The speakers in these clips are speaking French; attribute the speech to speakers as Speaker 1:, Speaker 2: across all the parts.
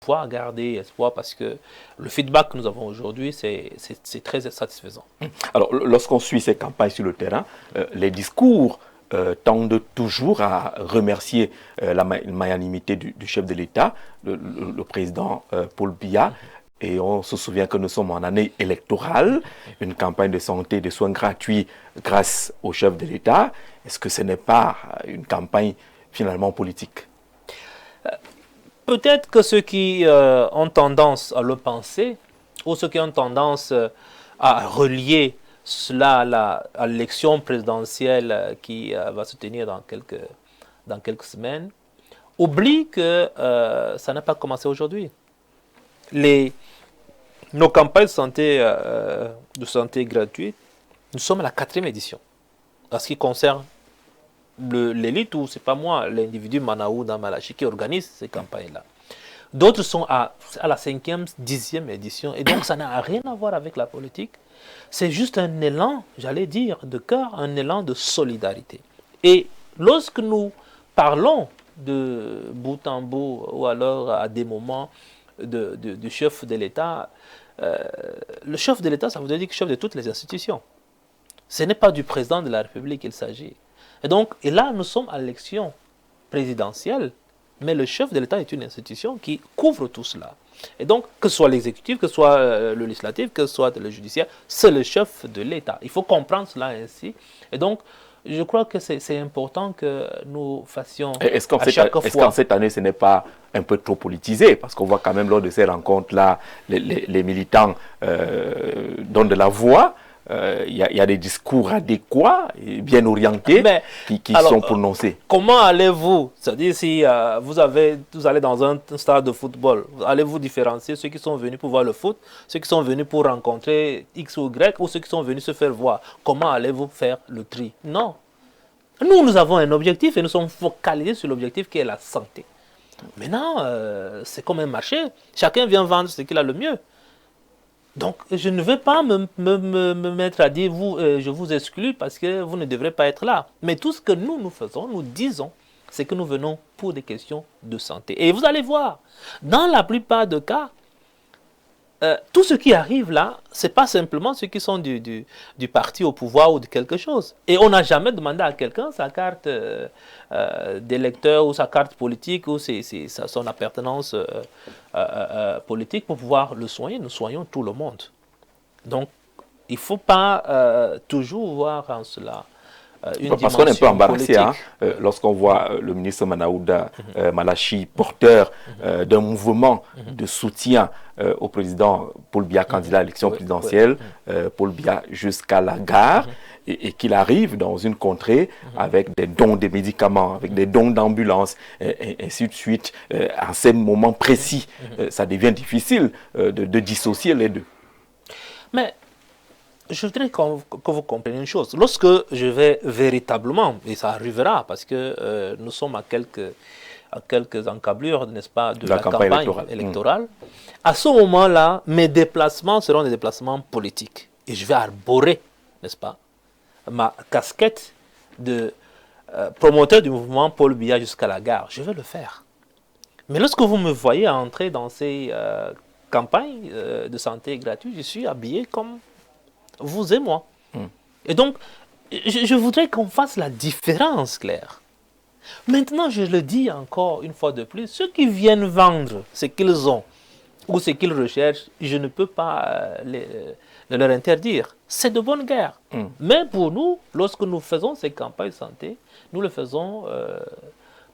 Speaker 1: pouvoir garder espoir parce que le feedback que nous avons aujourd'hui, c'est très satisfaisant.
Speaker 2: Alors, lorsqu'on suit ces campagnes sur le terrain, les discours tendent toujours à remercier la magnanimité du chef de l'État, le président Paul Biya. Et on se souvient que nous sommes en année électorale, une campagne de santé, de soins gratuits grâce au chef de l'État. Est-ce que ce n'est pas une campagne finalement politique?
Speaker 1: Peut-être que ceux qui ont tendance à le penser, ou ceux qui ont tendance à relier cela à l'élection présidentielle qui va se tenir dans quelques semaines, oublient que ça n'a pas commencé aujourd'hui. Nos campagnes de santé gratuite, nous sommes à la 4e édition. En ce qui concerne l'élite, ou c'est pas moi, l'individu Manaou dans Malachi qui organise ces campagnes-là. D'autres sont à la 5e, 10e édition. Et donc ça n'a rien à voir avec la politique. C'est juste un élan, j'allais dire, de cœur, un élan de solidarité. Et lorsque nous parlons de bout en bout, ou alors à des moments du chef de l'État, le chef de l'État, ça veut dire le chef de toutes les institutions. Ce n'est pas du président de la République qu'il s'agit. Et là, nous sommes à l'élection présidentielle, mais le chef de l'État est une institution qui couvre tout cela. Et donc, que ce soit l'exécutif, que ce soit le législatif, que ce soit le judiciaire, c'est le chef de l'État. Il faut comprendre cela ainsi. Et donc, je crois que c'est important que nous fassions à chaque fois.
Speaker 2: Est-ce qu'en cette année, ce n'est pas un peu trop politisé? Parce qu'on voit quand même lors de ces rencontres-là, les militants donnent de la voix. Il y a des discours adéquats et bien orientés qui sont prononcés.
Speaker 1: Comment allez-vous, c'est-à-dire si vous allez dans un stade de football, allez-vous différencier ceux qui sont venus pour voir le foot, ceux qui sont venus pour rencontrer X ou Y, ou ceux qui sont venus se faire voir? Comment allez-vous faire le tri? Non. Nous avons un objectif et nous sommes focalisés sur l'objectif qui est la santé. Maintenant, c'est comme un marché. Chacun vient vendre ce qu'il a le mieux. Donc, je ne vais pas me mettre à dire, je vous exclue parce que vous ne devrez pas être là. Mais tout ce que nous faisons, nous disons, c'est que nous venons pour des questions de santé. Et vous allez voir, dans la plupart des cas, tout ce qui arrive là, ce n'est pas simplement ceux qui sont du parti au pouvoir ou de quelque chose. Et on n'a jamais demandé à quelqu'un sa carte d'électeur ou sa carte politique ou son appartenance politique pour pouvoir le soigner. Nous soignons tout le monde. Donc, il ne faut pas toujours voir en cela
Speaker 2: parce qu'on est un peu embarrassé lorsqu'on voit le ministre Manaouda Malachi, porteur d'un mouvement de soutien au président Paul Biya, candidat à l'élection présidentielle, Paul Biya jusqu'à la gare, et qu'il arrive dans une contrée avec des dons de médicaments, avec des dons d'ambulance, et ainsi de suite, en ces moments précis. Ça devient difficile de dissocier les deux.
Speaker 1: Mais je voudrais que vous compreniez une chose. Lorsque je vais véritablement, et ça arrivera parce que nous sommes à quelques encablures, n'est-ce pas, de la campagne électorale, à ce moment-là, mes déplacements seront des déplacements politiques. Et je vais arborer, n'est-ce pas, ma casquette de promoteur du mouvement Paul Biya jusqu'à la gare. Je vais le faire. Mais lorsque vous me voyez entrer dans ces campagnes de santé gratuite, je suis habillé comme vous et moi. Et donc, je voudrais qu'on fasse la différence claire. Maintenant, je le dis encore une fois de plus, ceux qui viennent vendre ce qu'ils ont ou ce qu'ils recherchent, je ne peux pas leur interdire. C'est de bonne guerre. Mais pour nous, lorsque nous faisons ces campagnes de santé, nous le faisons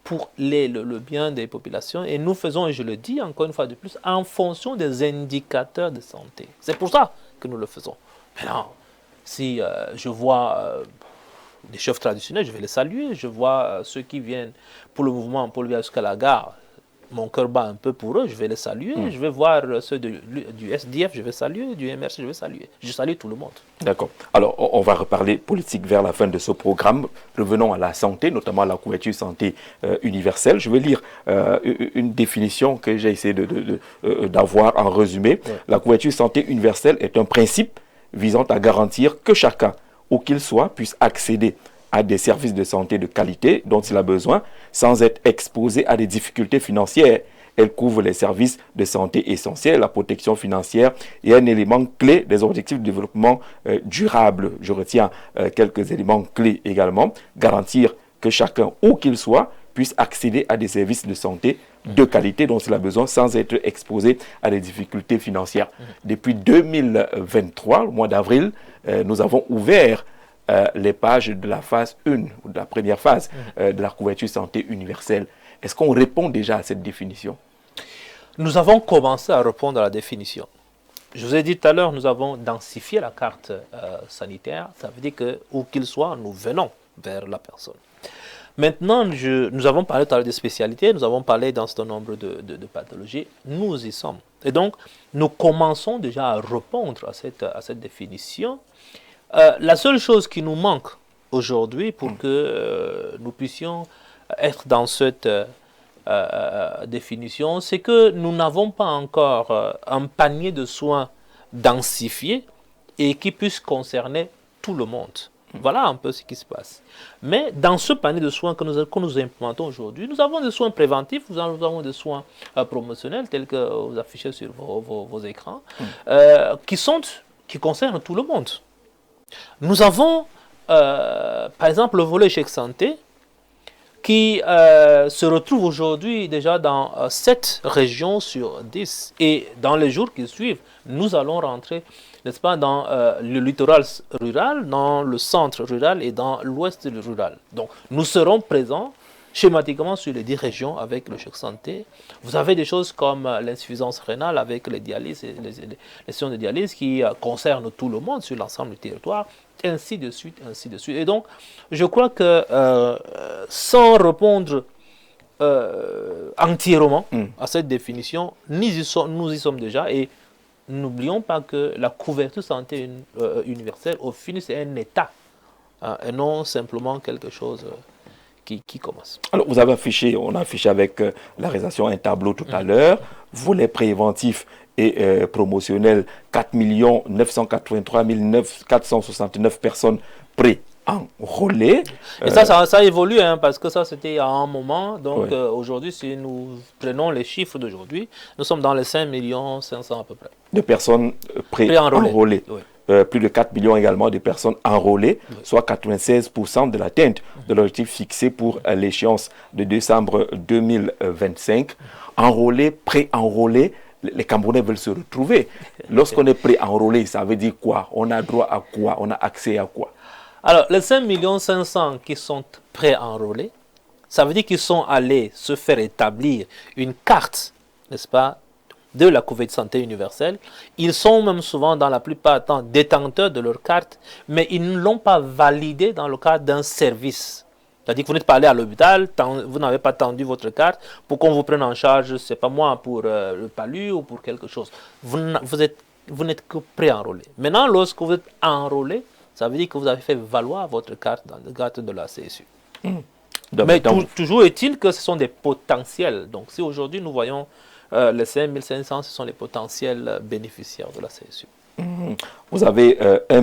Speaker 1: pour le bien des populations et nous faisons, et je le dis encore une fois de plus, en fonction des indicateurs de santé. C'est pour ça que nous le faisons. Maintenant, si je vois des chefs traditionnels, je vais les saluer. Je vois ceux qui viennent pour le mouvement Paul Biya jusqu'à la gare, mon cœur bat un peu pour eux, je vais les saluer. Je vais voir ceux du SDF, je vais saluer, du MRC, je vais saluer. Je salue tout le monde.
Speaker 2: D'accord. Alors, on va reparler politique vers la fin de ce programme. Revenons à la santé, notamment à la couverture santé universelle. Je vais lire une définition que j'ai essayé d'avoir en résumé. Ouais. La couverture santé universelle est un principe visant à garantir que chacun, où qu'il soit, puisse accéder à des services de santé de qualité dont il a besoin, sans être exposé à des difficultés financières Elle couvre les services de santé essentiels, la protection financière et un élément clé des objectifs de développement durable. Je retiens quelques éléments clés également. Garantir que chacun, où qu'il soit, puisse accéder à des services de santé de qualité dont il a besoin sans être exposé à des difficultés financières. Depuis 2023, le mois d'avril, nous avons ouvert les pages de la phase 1, ou de la première phase de la couverture santé universelle. Est-ce qu'on répond déjà à cette définition?
Speaker 1: Nous avons commencé à répondre à la définition. Je vous ai dit tout à l'heure, nous avons densifié la carte sanitaire. Ça veut dire que, où qu'il soit, nous venons vers la personne. Maintenant, nous avons parlé tout à l'heure des spécialités, nous avons parlé d'un certain nombre de pathologies. Nous y sommes. Et donc, nous commençons déjà à répondre à cette définition. La seule chose qui nous manque aujourd'hui pour que nous puissions être dans cette définition, c'est que nous n'avons pas encore un panier de soins densifié et qui puisse concerner tout le monde. Voilà un peu ce qui se passe. Mais dans ce panier de soins que nous implémentons aujourd'hui, nous avons des soins préventifs, nous avons des soins promotionnels tels que vous affichez sur vos écrans, qui concernent tout le monde. Nous avons, par exemple, le volet chèque santé qui se retrouve aujourd'hui déjà dans 7 régions sur 10. Et dans les jours qui suivent, nous allons rentrer, n'est-ce pas, dans le littoral rural, dans le centre rural et dans l'ouest rural. Donc, nous serons présents schématiquement sur les 10 régions avec le chèque santé. Vous avez des choses comme l'insuffisance rénale avec les dialyses, les sessions de dialyse qui concernent tout le monde sur l'ensemble du territoire, ainsi de suite, ainsi de suite. Et donc, je crois que sans répondre entièrement à cette définition, nous y sommes déjà. Et n'oublions pas que la couverture santé universelle, au final, c'est un état et non simplement quelque chose qui commence. Alors,
Speaker 2: on a affiché avec la réalisation un tableau tout à l'heure, volet préventif et promotionnel, 4 983 469 personnes préenrôlées.
Speaker 1: Et ça évolue, hein, parce que ça c'était à un moment. Donc aujourd'hui, si nous prenons les chiffres d'aujourd'hui, nous sommes dans les 5 500 à peu près.
Speaker 2: De personnes préenrôlées. Oui. Plus de 4 millions également de personnes enrôlées, soit 96% de l'atteinte de l'objectif fixé pour l'échéance de décembre 2025. Enrôlés, pré-enrôlés, les Camerounais veulent se retrouver. Lorsqu'on est pré-enrôlé, ça veut dire quoi? On a droit à quoi? On a accès à quoi?
Speaker 1: Alors, les 5 500 qui sont pré-enrôlés, ça veut dire qu'ils sont allés se faire établir une carte, n'est-ce pas, de la couverture santé universelle. Ils sont même souvent, dans la plupart du temps, détenteurs de leur carte, mais ils ne l'ont pas validée dans le cadre d'un service. C'est-à-dire que vous n'êtes pas allé à l'hôpital, vous n'avez pas tendu votre carte pour qu'on vous prenne en charge, je ne sais pas moi, pour le palu ou pour quelque chose. Vous n'êtes que pré-enrôlé. Maintenant, lorsque vous êtes enrôlé, ça veut dire que vous avez fait valoir votre carte dans le cadre de la CSU. Mais toujours est-il que ce sont des potentiels. Donc si aujourd'hui nous voyons les 5 500, ce sont les potentiels bénéficiaires de la CSU.
Speaker 2: Vous avez 1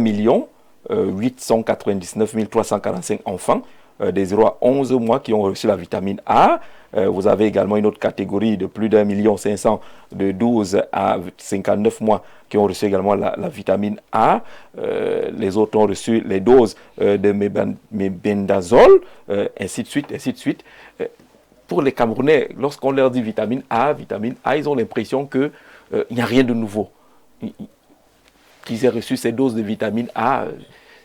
Speaker 2: 899 345 enfants des 0 à 11 mois qui ont reçu la vitamine A. Vous avez également une autre catégorie de plus d'1 500 000 de 12 à 59 mois qui ont reçu également la vitamine A. Les autres ont reçu les doses de mébendazole, ainsi de suite, ainsi de suite. Pour les Camerounais, lorsqu'on leur dit vitamine A, ils ont l'impression qu'il n'y a rien de nouveau. Qu'ils aient reçu ces doses de vitamine A,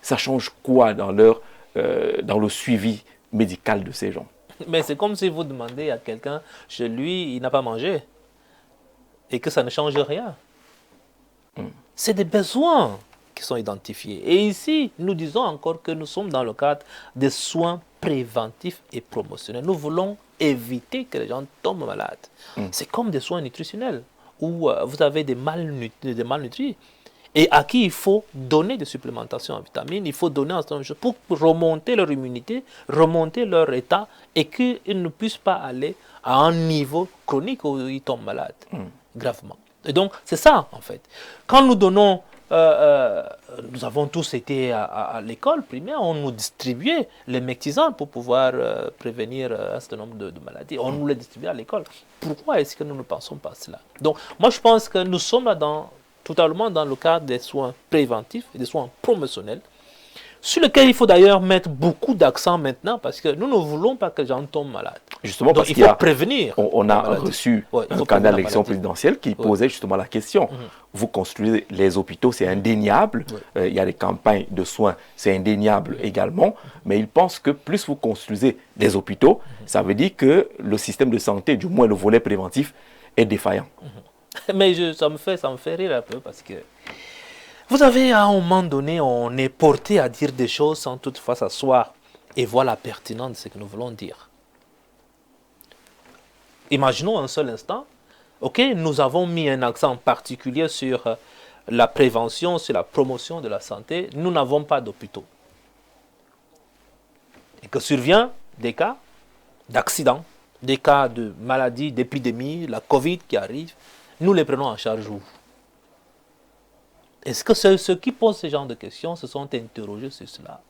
Speaker 2: ça change quoi dans le suivi médical de ces gens?
Speaker 1: Mais c'est comme si vous demandez à quelqu'un, chez lui, il n'a pas mangé, et que ça ne change rien. C'est des besoins qui sont identifiés. Et ici, nous disons encore que nous sommes dans le cadre des soins préventifs et promotionnels. Nous voulons éviter que les gens tombent malades. C'est comme des soins nutritionnels, où vous avez des malnutris, et à qui il faut donner des supplémentations en vitamines, il faut donner un certain nombre de choses pour remonter leur immunité, remonter leur état, et qu'ils ne puissent pas aller à un niveau chronique où ils tombent malades, gravement. Et donc, c'est ça, en fait. Quand nous donnons nous avons tous été à l'école primaire, on nous distribuait les mectisans pour pouvoir prévenir un certain nombre de maladies. On nous les distribuait à l'école. Pourquoi est-ce que nous ne pensons pas à cela? Donc, moi, je pense que nous sommes là totalement dans le cadre des soins préventifs et des soins promotionnels, sur lequel il faut d'ailleurs mettre beaucoup d'accent maintenant, parce que nous ne voulons pas que les gens tombent malades.
Speaker 2: Justement,
Speaker 1: donc,
Speaker 2: parce qu'il faut
Speaker 1: prévenir.
Speaker 2: On a reçu un candidat à l'élection présidentielle qui posait justement la question. Vous construisez les hôpitaux, c'est indéniable. Il y a des campagnes de soins, c'est indéniable également. Mais il pense que plus vous construisez des hôpitaux, ça veut dire que le système de santé, du moins le volet préventif, est défaillant.
Speaker 1: Mais ça me fait rire un peu parce que vous avez, à un moment donné, on est porté à dire des choses sans toutefois s'asseoir et voir la pertinence de ce que nous voulons dire. Imaginons un seul instant, ok, nous avons mis un accent particulier sur la prévention, sur la promotion de la santé. Nous n'avons pas d'hôpitaux. Et que survient des cas d'accidents, des cas de maladies, d'épidémies, la Covid qui arrive, nous les prenons en charge où? Est-ce que ceux qui posent ce genre de questions se sont interrogés sur cela?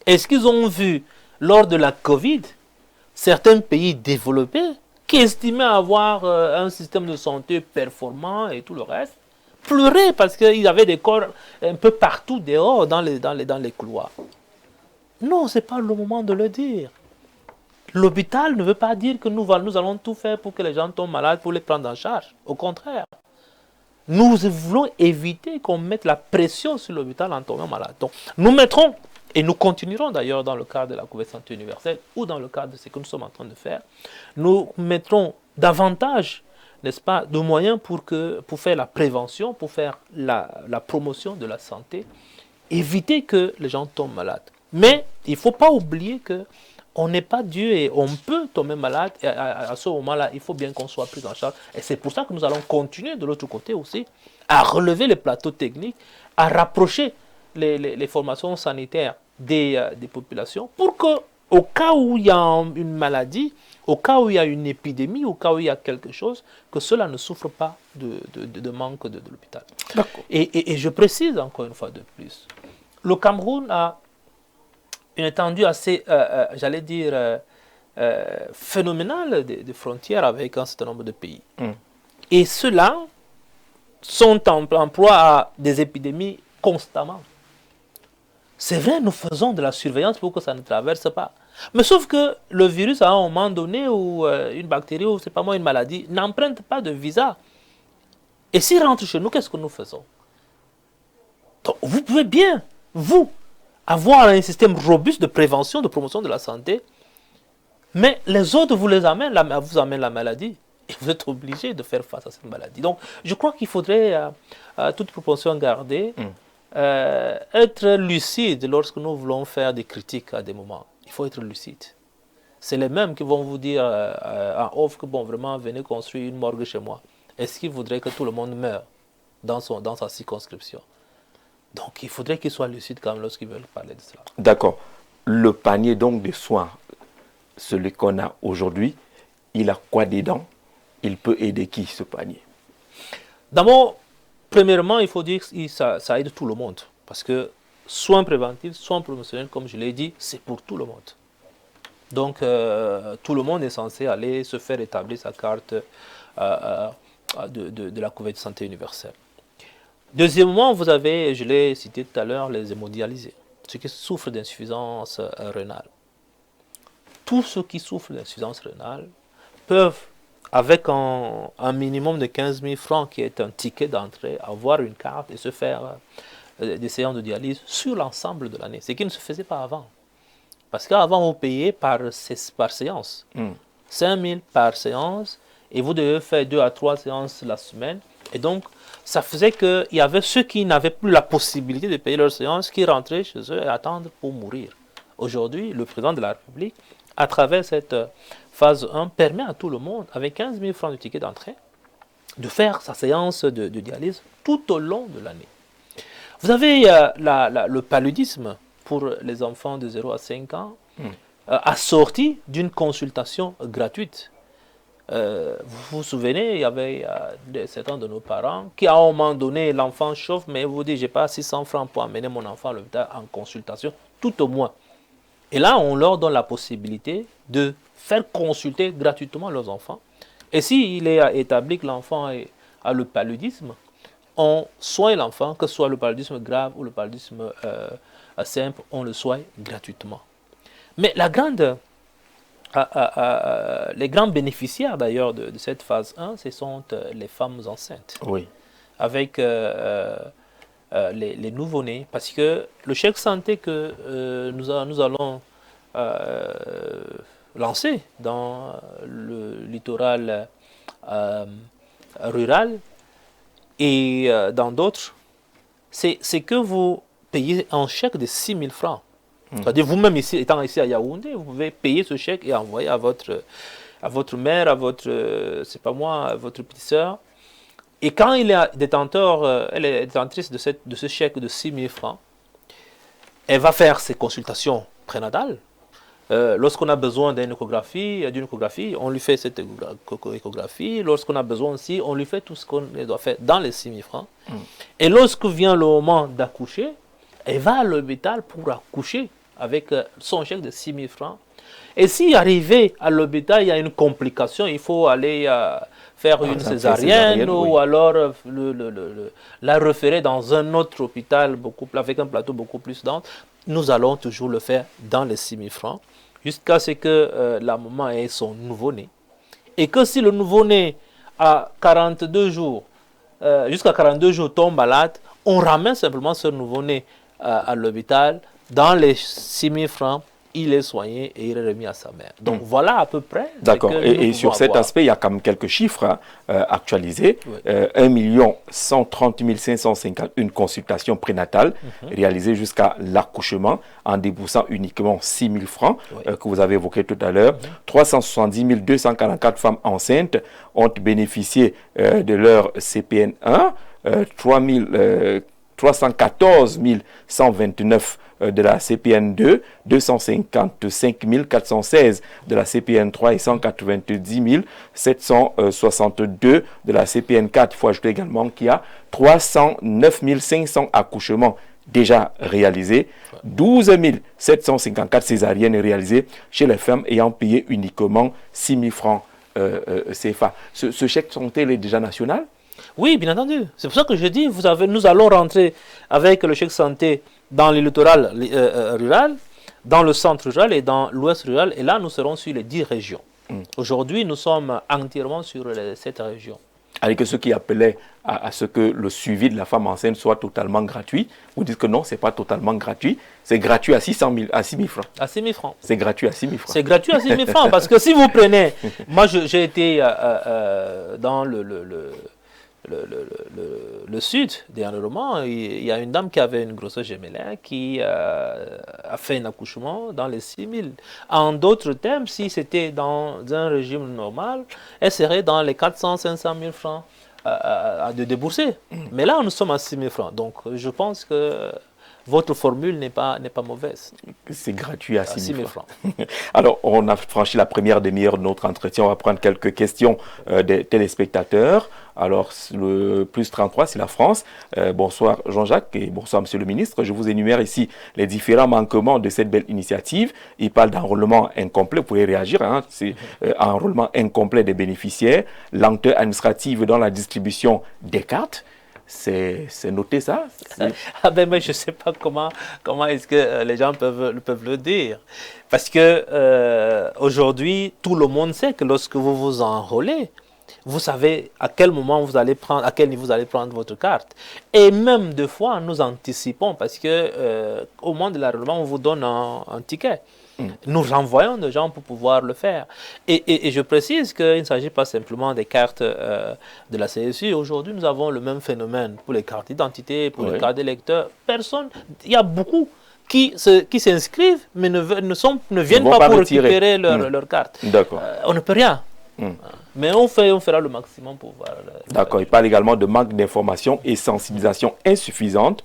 Speaker 1: Est-ce qu'ils ont vu, lors de la Covid, certains pays développés qui estimaient avoir un système de santé performant et tout le reste, pleurer parce qu'ils avaient des corps un peu partout dehors dans les couloirs? Non, ce n'est pas le moment de le dire. L'hôpital ne veut pas dire que nous allons tout faire pour que les gens tombent malades, pour les prendre en charge. Au contraire. Nous voulons éviter qu'on mette la pression sur l'hôpital en tombant malade. Donc, nous mettrons, et nous continuerons d'ailleurs dans le cadre de la couverture santé universelle ou dans le cadre de ce que nous sommes en train de faire, nous mettrons davantage, n'est-ce pas, de moyens pour faire la prévention, pour faire la promotion de la santé, éviter que les gens tombent malades. Mais il ne faut pas oublier que on n'est pas Dieu et on peut tomber malade. Et à ce moment-là, il faut bien qu'on soit pris en charge. Et c'est pour ça que nous allons continuer de l'autre côté aussi à relever les plateaux techniques, à rapprocher les formations sanitaires des populations pour qu'au cas où il y a une maladie, au cas où il y a une épidémie, au cas où il y a quelque chose, que cela ne souffre pas de manque de l'hôpital. Et je précise encore une fois de plus, le Cameroun a une étendue assez, j'allais dire, phénoménale de frontières avec un certain nombre de pays. Et ceux-là sont en proie à des épidémies constamment. C'est vrai, nous faisons de la surveillance pour que ça ne traverse pas. Mais sauf que le virus, à un moment donné, ou une bactérie, ou c'est pas moi, une maladie, n'emprunte pas de visa. Et s'il rentre chez nous, qu'est-ce que nous faisons? Donc, vous pouvez bien, vous, avoir un système robuste de prévention, de promotion de la santé, mais les autres vous amènent la maladie et vous êtes obligé de faire face à cette maladie. Donc, je crois qu'il faudrait, toute proportion gardée, être lucide lorsque nous voulons faire des critiques à des moments. Il faut être lucide. C'est les mêmes qui vont vous dire en off que, bon, vraiment, venez construire une morgue chez moi. Est-ce qu'ils voudraient que tout le monde meure dans sa circonscription? Donc, il faudrait qu'ils soient lucides quand même lorsqu'ils veulent parler de cela.
Speaker 2: D'accord. Le panier donc de soins, celui qu'on a aujourd'hui, il a quoi dedans? Il peut aider qui, ce panier?
Speaker 1: D'abord, premièrement, il faut dire que ça aide tout le monde. Parce que soins préventifs, soins promotionnels, comme je l'ai dit, c'est pour tout le monde. Donc, tout le monde est censé aller se faire établir sa carte de la couverture santé universelle. Deuxièmement, vous avez, je l'ai cité tout à l'heure, les hémodialysés, ceux qui souffrent d'insuffisance rénale. Tous ceux qui souffrent d'insuffisance rénale peuvent, avec un minimum de 15 000 francs qui est un ticket d'entrée, avoir une carte et se faire des séances de dialyse sur l'ensemble de l'année, ce qui ne se faisait pas avant. Parce qu'avant, vous payez par séance. 5 000 par séance, et vous devez faire 2 à 3 séances la semaine. Et donc, ça faisait qu'il y avait ceux qui n'avaient plus la possibilité de payer leur séance, qui rentraient chez eux et attendent pour mourir. Aujourd'hui, le président de la République, à travers cette phase 1, permet à tout le monde, avec 15 000 francs de ticket d'entrée, de faire sa séance de dialyse tout au long de l'année. Vous avez le paludisme pour les enfants de 0 à 5 ans, assorti d'une consultation gratuite. Vous vous souvenez, il y avait certains de nos parents qui, à un moment donné, l'enfant chauffe, mais vous dites, j'ai pas 600 francs pour amener mon enfant à l'hôpital en consultation, tout au moins. Et là, on leur donne la possibilité de faire consulter gratuitement leurs enfants. Et s'il est établi que l'enfant a le paludisme, on soigne l'enfant, que ce soit le paludisme grave ou le paludisme simple, on le soigne gratuitement. Mais les grands bénéficiaires d'ailleurs de cette phase 1, ce sont les femmes enceintes.
Speaker 2: Oui.
Speaker 1: Avec les nouveau-nés, parce que le chèque santé que nous allons lancer dans le littoral rural et dans d'autres, c'est que vous payez un chèque de 6 000 francs. C'est-à-dire vous-même, étant ici à Yaoundé, vous pouvez payer ce chèque et envoyer à votre mère, à votre, c'est pas moi, à votre petite sœur. Et quand il est détenteur, elle est détentrice de ce chèque de 6 000 francs, elle va faire ses consultations prénatales. Lorsqu'on a besoin d'une échographie, on lui fait cette échographie. Lorsqu'on a besoin aussi, on lui fait tout ce qu'on doit faire dans les 6 000 francs. Et lorsque vient le moment d'accoucher, elle va à l'hôpital pour accoucher avec son chèque de 6 000 francs. Et si arrivé à l'hôpital, il y a une complication, il faut aller faire une césarienne ou oui. Alors la référer dans un autre hôpital avec un plateau beaucoup plus dense, nous allons toujours le faire dans les 6 000 francs jusqu'à ce que la maman ait son nouveau-né. Et que si le nouveau-né à 42 jours, jusqu'à 42 jours tombe malade, on ramène simplement ce nouveau-né à l'hôpital. Dans les 6 000 francs, il est soigné et il est remis à sa mère. Donc voilà à peu près.
Speaker 2: D'accord. Et sur cet aspect, il y a quand même quelques chiffres actualisés. Oui. 1 130 551 consultations prénatales réalisées jusqu'à l'accouchement en déboursant uniquement 6 000 francs que vous avez évoqué tout à l'heure. 370 244 femmes enceintes ont bénéficié de leur CPN1. 314 129 de la CPN2, 255 416 de la CPN3 et 190 762 de la CPN4. Il faut ajouter également qu'il y a 309 500 accouchements déjà réalisés, 12 754 césariennes réalisées chez les femmes ayant payé uniquement 6 000 francs CFA. Ce chèque santé est déjà national?
Speaker 1: Oui, bien entendu. C'est pour ça que je dis, nous allons rentrer avec le chèque santé dans le littoral rural, dans le centre rural et dans l'ouest rural. Et là, nous serons sur les 10 régions. Aujourd'hui, nous sommes entièrement sur les 7 régions.
Speaker 2: Avec ceux qui appelaient à ce que le suivi de la femme enceinte soit totalement gratuit, vous dites que non, ce n'est pas totalement gratuit. C'est gratuit à 6 000 francs.
Speaker 1: À 6 000 francs.
Speaker 2: C'est gratuit à 6 000 francs.
Speaker 1: C'est gratuit à 6 000 francs parce que si vous prenez... Moi, j'ai été dans le sud, dernièrement, il y a une dame qui avait une grossesse gémellaire qui a fait un accouchement dans les 6 000. En d'autres termes, si c'était dans un régime normal, elle serait dans les 400-500 000 francs de débourser. Mais là, nous sommes à 6 000 francs. Donc, je pense que votre formule n'est pas mauvaise.
Speaker 2: C'est gratuit à 6 000 francs. Alors, on a franchi la première demi-heure de notre entretien. On va prendre quelques questions des téléspectateurs. Alors, le plus 33, c'est la France. Bonsoir Jean-Jacques et bonsoir Monsieur le Ministre. Je vous énumère ici les différents manquements de cette belle initiative. Il parle d'enrôlement incomplet. Vous pouvez réagir. C'est enrôlement incomplet des bénéficiaires. Lenteur administrative dans la distribution des cartes. C'est noté ça?
Speaker 1: Mais je ne sais pas comment est-ce que les gens peuvent le dire. Parce que aujourd'hui, tout le monde sait que lorsque vous vous enrôlez, vous savez à quel moment vous allez prendre, à quel niveau vous allez prendre votre carte. Et même deux fois, nous anticipons parce que au moment de l'enrôlement, on vous donne un ticket. Nous renvoyons des gens pour pouvoir le faire. Et je précise qu'il ne s'agit pas simplement des cartes de la CSU. Aujourd'hui, nous avons le même phénomène pour les cartes d'identité, pour les cartes d'électeurs. Il y a beaucoup qui s'inscrivent, mais ne viennent pas pour récupérer leur carte.
Speaker 2: D'accord.
Speaker 1: On ne peut rien. Mais on fera le maximum pour voir.
Speaker 2: D'accord. Il parle également de manque d'information et sensibilisation insuffisante.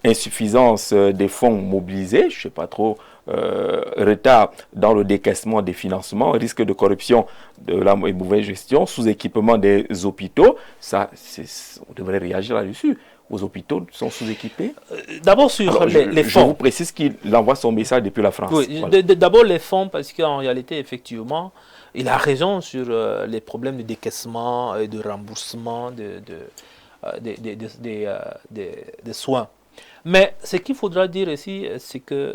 Speaker 2: Insuffisance des fonds mobilisés, je ne sais pas trop retard dans le décaissement des financements, risque de corruption de la mauvaise gestion, sous-équipement des hôpitaux. Ça, on devrait réagir là-dessus. Vos hôpitaux sont sous-équipés.
Speaker 1: D'abord sur les fonds.
Speaker 2: Je vous précise qu'il envoie son message depuis la France.
Speaker 1: Oui, voilà. D'abord les fonds, parce qu'en réalité, effectivement, il a raison sur les problèmes de décaissement et de remboursement des soins. Mais ce qu'il faudra dire ici, c'est que,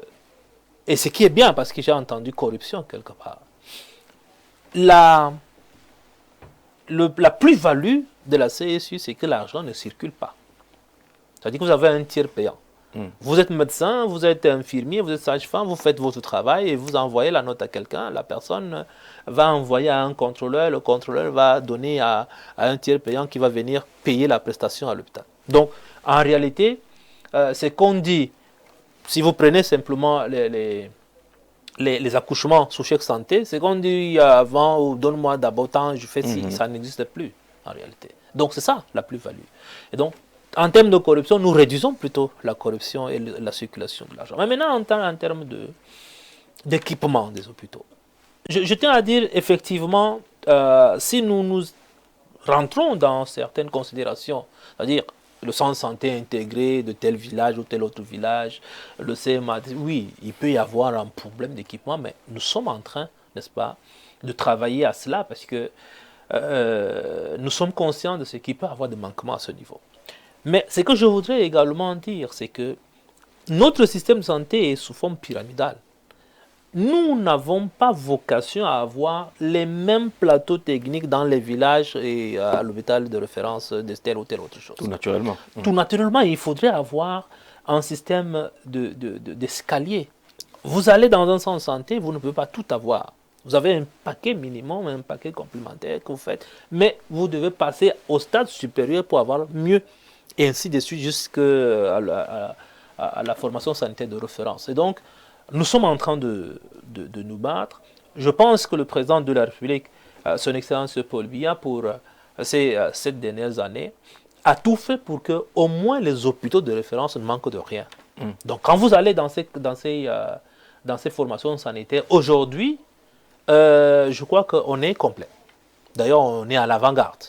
Speaker 1: et ce qui est bien, parce que j'ai entendu corruption quelque part, la plus-value de la CSU, c'est que l'argent ne circule pas. C'est-à-dire que vous avez un tiers payant. Vous êtes médecin, vous êtes infirmier, vous êtes sage-femme, vous faites votre travail et vous envoyez la note à quelqu'un. La personne va envoyer à un contrôleur, le contrôleur va donner à un tiers payant qui va venir payer la prestation à l'hôpital. Donc, en réalité, c'est qu'on dit, si vous prenez simplement les accouchements sous chèque santé, c'est qu'on dit avant, ou donne-moi d'abord tant, je fais si, ça n'existe plus en réalité. Donc, c'est ça la plus-value. Et donc, en termes de corruption, nous réduisons plutôt la corruption et la circulation de l'argent. Mais maintenant, en termes d'équipement des hôpitaux, je tiens à dire, effectivement, si nous rentrons dans certaines considérations, c'est-à-dire le centre de santé intégré de tel village ou tel autre village, le CMA, oui, il peut y avoir un problème d'équipement, mais nous sommes en train, n'est-ce pas, de travailler à cela parce que nous sommes conscients de ce qu'il peut y avoir de manquements à ce niveau. Mais ce que je voudrais également dire, c'est que notre système de santé est sous forme pyramidale. Nous n'avons pas vocation à avoir les mêmes plateaux techniques dans les villages et à l'hôpital de référence de telle ou telle autre chose.
Speaker 2: Tout naturellement.
Speaker 1: Tout naturellement, il faudrait avoir un système d'escalier. Vous allez dans un centre de santé, vous ne pouvez pas tout avoir. Vous avez un paquet minimum, un paquet complémentaire que vous faites, mais vous devez passer au stade supérieur pour avoir mieux. Et ainsi de suite jusqu'à la formation sanitaire de référence. Et donc, nous sommes en train de nous battre. Je pense que le président de la République, son Excellence Paul Biya, pour ces 7 dernières années, a tout fait pour que au moins les hôpitaux de référence ne manquent de rien. Donc, quand vous allez dans ces formations sanitaires, aujourd'hui, je crois qu'on est complet. D'ailleurs, on est à l'avant-garde,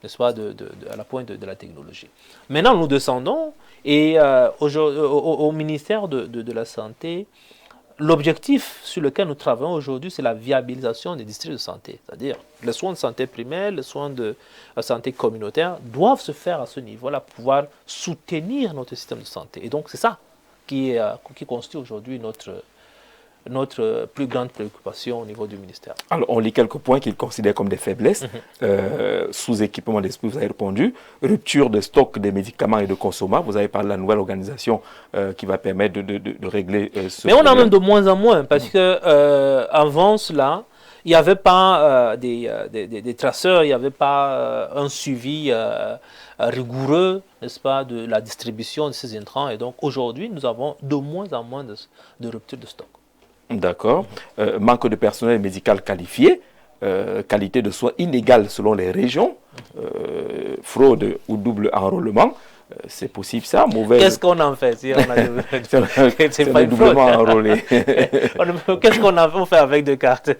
Speaker 1: n'est-ce pas, à la pointe de la technologie. Maintenant, nous descendons et au ministère de la Santé, l'objectif sur lequel nous travaillons aujourd'hui, c'est la viabilisation des districts de santé. C'est-à-dire, les soins de santé primaire, les soins de santé communautaire doivent se faire à ce niveau-là pour pouvoir soutenir notre système de santé. Et donc, c'est ça qui constitue aujourd'hui notre plus grande préoccupation au niveau du ministère.
Speaker 2: Alors, on lit quelques points qu'il considère comme des faiblesses. Sous-équipement d'esprit, vous avez répondu. Rupture de stock des médicaments et de consommables. Vous avez parlé de la nouvelle organisation qui va permettre de régler ce
Speaker 1: Mais
Speaker 2: problème.
Speaker 1: on a même de moins en moins, parce que avant cela, il n'y avait pas des traceurs, il n'y avait pas un suivi rigoureux, n'est-ce pas, de la distribution de ces intrants. Et donc, aujourd'hui, nous avons de moins en moins de rupture de stock.
Speaker 2: D'accord. Manque de personnel médical qualifié, qualité de soins inégale selon les régions, fraude ou double enrôlement. C'est possible ça, mauvaise...
Speaker 1: Qu'est-ce qu'on en fait si on a
Speaker 2: c'est pas doublement enrôlé.
Speaker 1: Qu'est-ce qu'on fait avec deux cartes?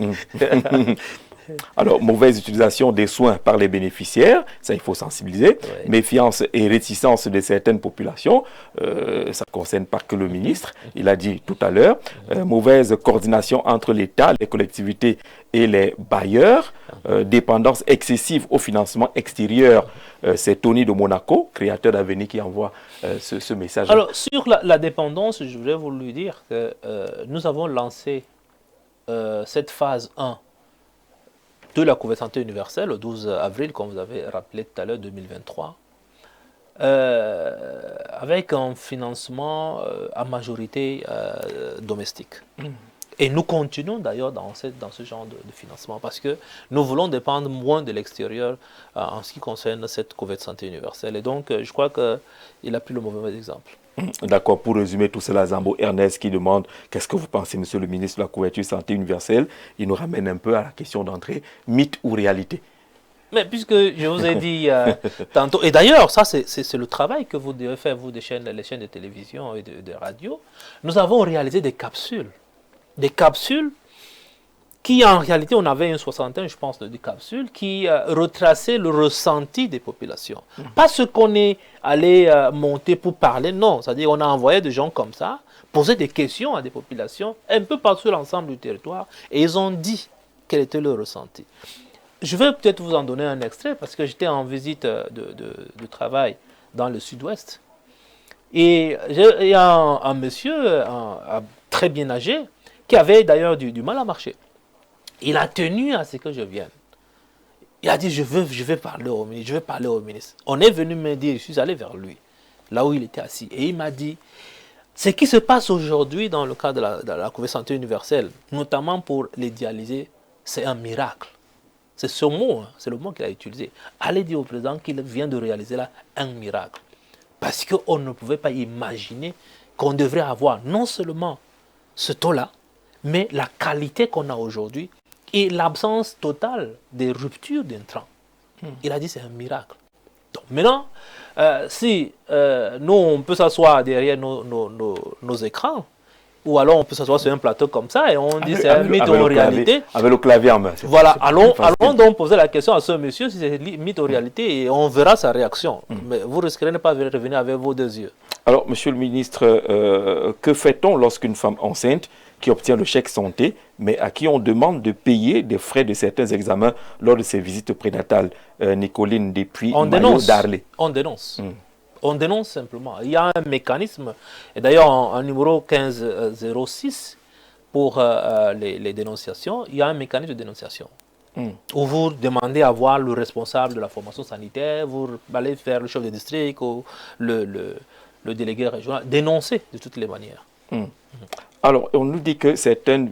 Speaker 2: Alors, mauvaise utilisation des soins par les bénéficiaires, ça il faut sensibiliser. Oui. Méfiance et réticence de certaines populations, ça ne concerne pas que le ministre, il a dit tout à l'heure. Mauvaise coordination entre l'État, les collectivités et les bailleurs. Dépendance excessive au financement extérieur. C'est Tony de Monaco, créateur d'Avenir, qui envoie ce message.
Speaker 1: Alors, sur la dépendance, je voudrais vous lui dire que nous avons lancé cette phase 1 de la couverture santé universelle, le 12 avril, comme vous avez rappelé tout à l'heure, 2023, avec un financement à majorité domestique. Et nous continuons d'ailleurs dans ce genre de financement parce que nous voulons dépendre moins de l'extérieur en ce qui concerne cette couverture santé universelle. Et donc, je crois qu'il a pris le mauvais exemple.
Speaker 2: D'accord, pour résumer tout cela, Zambo Ernest qui demande qu'est-ce que vous pensez, monsieur le ministre, de la couverture santé universelle. Il nous ramène un peu à la question d'entrée, mythe ou réalité?
Speaker 1: Mais puisque je vous ai dit tantôt, et d'ailleurs, ça c'est le travail que vous devez faire, vous, les chaînes de télévision et de radio, nous avons réalisé des capsules des capsules qui, en réalité, on avait une soixantaine, je pense, de capsules qui retraçaient le ressenti des populations. Pas ce qu'on est allé monter pour parler, non. C'est-à-dire on a envoyé des gens comme ça, poser des questions à des populations, un peu partout sur l'ensemble du territoire, et ils ont dit quel était leur ressenti. Je vais peut-être vous en donner un extrait, parce que j'étais en visite de travail dans le sud-ouest. Et il y a un monsieur très bien âgé, qui avait d'ailleurs du mal à marcher. Il a tenu à ce que je vienne. Il a dit, je vais parler au ministre, je vais parler au ministre. On est venu me dire, je suis allé vers lui, là où il était assis. Et il m'a dit, ce qui se passe aujourd'hui dans le cadre de la couverture santé universelle, notamment pour les dialysés, c'est un miracle. C'est ce mot, hein, c'est le mot qu'il a utilisé. Allez dire au président qu'il vient de réaliser là un miracle. Parce qu'on ne pouvait pas imaginer qu'on devrait avoir non seulement ce taux-là, mais la qualité qu'on a aujourd'hui et l'absence totale des ruptures d'intrants. Il a dit c'est un miracle. Donc maintenant, si nous, on peut s'asseoir derrière nos écrans, ou alors on peut s'asseoir sur un plateau comme ça et on dit c'est un mythe ou réalité.
Speaker 2: Avec le clavier en main.
Speaker 1: Voilà, allons donc poser la question à ce monsieur si c'est mythe ou réalité et on verra sa réaction. Mais vous risquerez de ne pas revenir avec vos deux yeux.
Speaker 2: Alors, monsieur le ministre, que fait-on lorsqu'une femme enceinte qui obtient le chèque santé, mais à qui on demande de payer des frais de certains examens lors de ses visites prénatales? Nicoline depuis Mayo d'Arlé.
Speaker 1: On dénonce. On dénonce simplement. Il y a un mécanisme, et d'ailleurs en numéro 1506 pour les dénonciations, il y a un mécanisme de dénonciation. Où vous demandez à voir le responsable de la formation sanitaire, vous allez faire le chef de district ou le délégué régional, dénoncer de toutes les manières.
Speaker 2: Alors, on nous dit que certains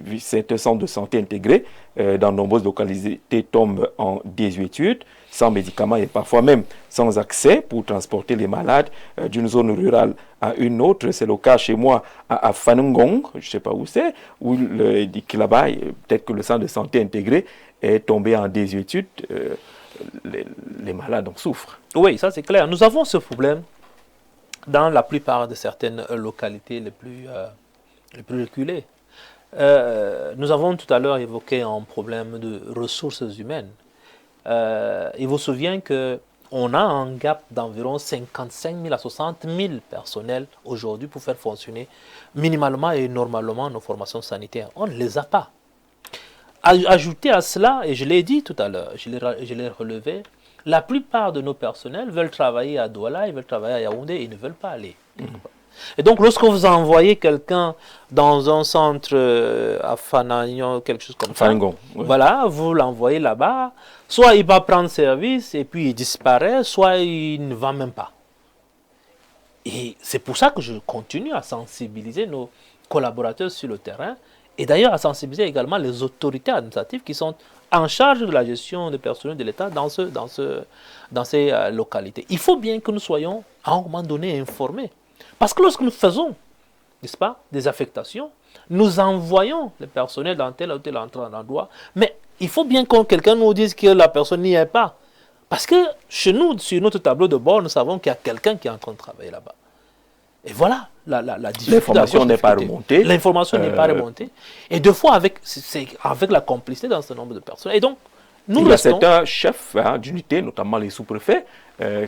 Speaker 2: centres de santé intégrés dans de nombreuses localités tombent en désuétude, sans médicaments et parfois même sans accès pour transporter les malades d'une zone rurale à une autre. C'est le cas chez moi à Fanungong, je ne sais pas où c'est, où il dit que là-bas, peut-être que le centre de santé intégré est tombé en désuétude. Les malades en souffrent.
Speaker 1: Oui, ça c'est clair. Nous avons ce problème dans la plupart de certaines localités les plus reculées. Nous avons tout à l'heure évoqué un problème de ressources humaines. Il vous souvient qu'on a un gap d'environ 55 000 à 60 000 personnels aujourd'hui pour faire fonctionner minimalement et normalement nos formations sanitaires. On ne les a pas. Ajouter à cela, et je l'ai dit tout à l'heure, je l'ai relevé, la plupart de nos personnels veulent travailler à Douala, ils veulent travailler à Yaoundé, ils ne veulent pas aller. Et donc, lorsque vous envoyez quelqu'un dans un centre à Fanagnon, quelque chose comme ça, voilà, vous l'envoyez là-bas, soit il va prendre service et puis il disparaît, soit il ne va même pas. Et c'est pour ça que je continue à sensibiliser nos collaborateurs sur le terrain et d'ailleurs à sensibiliser également les autorités administratives qui sont en charge de la gestion des personnels de l'État dans ces localités. Il faut bien que nous soyons à un moment donné informés. Parce que lorsque nous faisons, n'est-ce pas, des affectations, nous envoyons les personnels dans tel ou tel endroit, mais il faut bien que quelqu'un nous dise que la personne n'y est pas. Parce que chez nous, sur notre tableau de bord, nous savons qu'il y a quelqu'un qui est en train de travailler là-bas. Et voilà la difficulté.
Speaker 2: L'information n'est pas remontée.
Speaker 1: L'information n'est pas remontée. Et deux fois, avec la complicité d'un certain nombre de personnes. Et donc,
Speaker 2: il y a certains chefs d'unité, notamment les sous-préfets,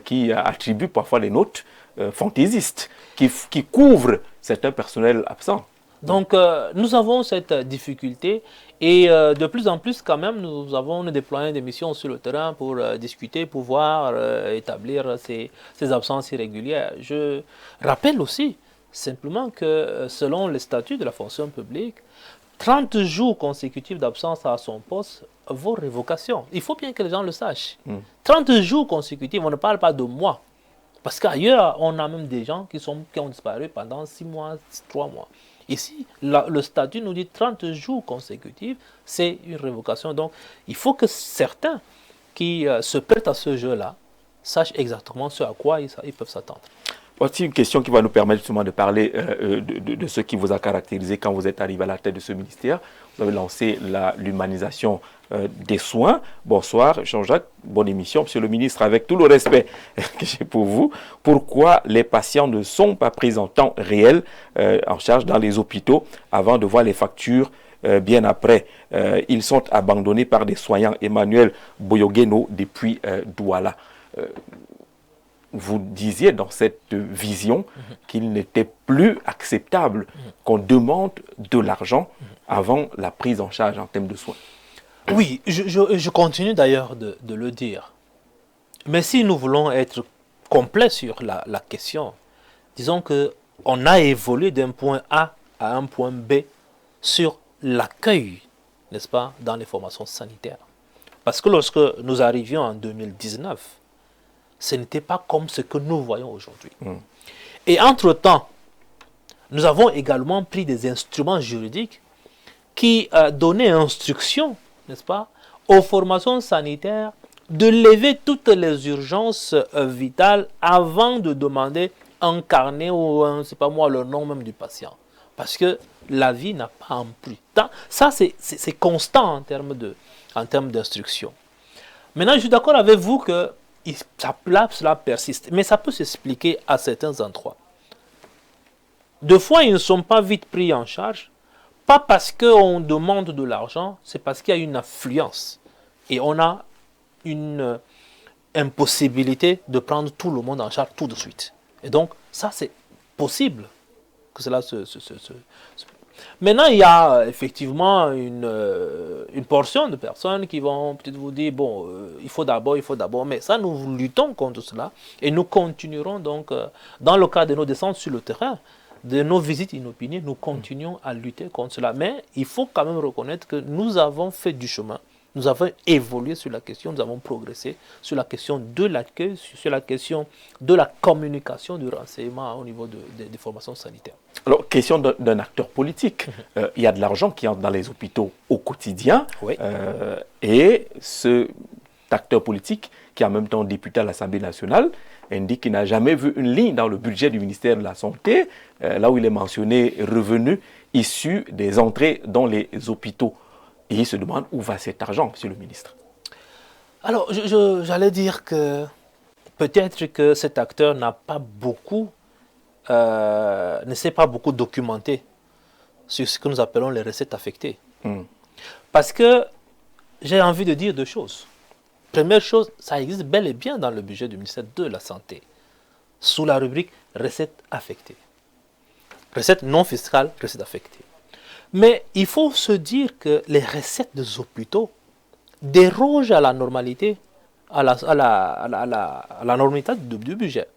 Speaker 2: qui attribuent parfois les notes fantaisistes, qui couvrent certains personnels absents.
Speaker 1: Donc, nous avons cette difficulté et de plus en plus, quand même, nous déployé des missions sur le terrain pour discuter, pouvoir établir ces absences irrégulières. Je rappelle aussi simplement que selon les statuts de la fonction publique, 30 jours consécutifs d'absence à son poste vaut révocation. Il faut bien que les gens le sachent. 30 jours consécutifs, on ne parle pas de mois. Parce qu'ailleurs, on a même des gens qui ont disparu pendant 6 mois, 3 mois. Ici, le statut nous dit 30 jours consécutifs, c'est une révocation. Donc, il faut que certains qui se prêtent à ce jeu-là sachent exactement ce à quoi ils peuvent s'attendre.
Speaker 2: Voici une question qui va nous permettre justement de parler de ce qui vous a caractérisé quand vous êtes arrivé à la tête de ce ministère. Vous avez lancé l'humanisation des soins. Bonsoir Jean-Jacques, bonne émission. Monsieur le ministre, avec tout le respect que j'ai pour vous, pourquoi les patients ne sont pas pris en temps réel en charge dans les hôpitaux avant de voir les factures bien après? Ils sont abandonnés par des soignants. Emmanuel Boyogeno depuis Douala. Vous disiez dans cette vision qu'il n'était plus acceptable qu'on demande de l'argent avant la prise en charge en termes de soins.
Speaker 1: Oui, je continue d'ailleurs de le dire. Mais si nous voulons être complets sur la question, disons qu'on a évolué d'un point A à un point B sur l'accueil, n'est-ce pas, dans les formations sanitaires. Parce que lorsque nous arrivions en 2019, ce n'était pas comme ce que nous voyons aujourd'hui. Et entre-temps, nous avons également pris des instruments juridiques qui donnaient instruction, n'est-ce pas, aux formations sanitaires de lever toutes les urgences vitales avant de demander un carnet ou c'est pas moi, le nom même du patient. Parce que la vie n'a pas un prix. Ça, c'est constant en termes d'instruction. Maintenant, je suis d'accord avec vous que cela persiste, mais ça peut s'expliquer à certains endroits. Deux fois, ils ne sont pas vite pris en charge, pas parce qu'on demande de l'argent, c'est parce qu'il y a une affluence. Et on a une impossibilité de prendre tout le monde en charge tout de suite. Et donc, ça, c'est possible que cela Maintenant, il y a effectivement une portion de personnes qui vont peut-être vous dire, bon, il faut d'abord, mais ça, nous luttons contre cela et nous continuerons donc, dans le cadre de nos descentes sur le terrain, de nos visites inopinées, nous continuons à lutter contre cela. Mais il faut quand même reconnaître que nous avons fait du chemin, nous avons évolué sur la question, nous avons progressé sur la question de l'accueil, sur la question de la communication, du renseignement au niveau des formations sanitaires.
Speaker 2: Alors, question d'un acteur politique. Il y a de l'argent qui entre dans les hôpitaux au quotidien.
Speaker 1: Oui.
Speaker 2: Et cet acteur politique, qui est en même temps député à l'Assemblée nationale, indique qu'il n'a jamais vu une ligne dans le budget du ministère de la Santé, là où il est mentionné revenus issus des entrées dans les hôpitaux. Et il se demande où va cet argent, monsieur le ministre.
Speaker 1: Alors, j'allais dire que peut-être que cet acteur n'a pas beaucoup, ne s'est pas beaucoup documenté sur ce que nous appelons les recettes affectées. Parce que j'ai envie de dire deux choses. Première chose, ça existe bel et bien dans le budget du ministère de la Santé, sous la rubrique recettes affectées. Recettes non fiscales, recettes affectées. Mais il faut se dire que les recettes des hôpitaux dérogent à la normalité, à la normalité du budget.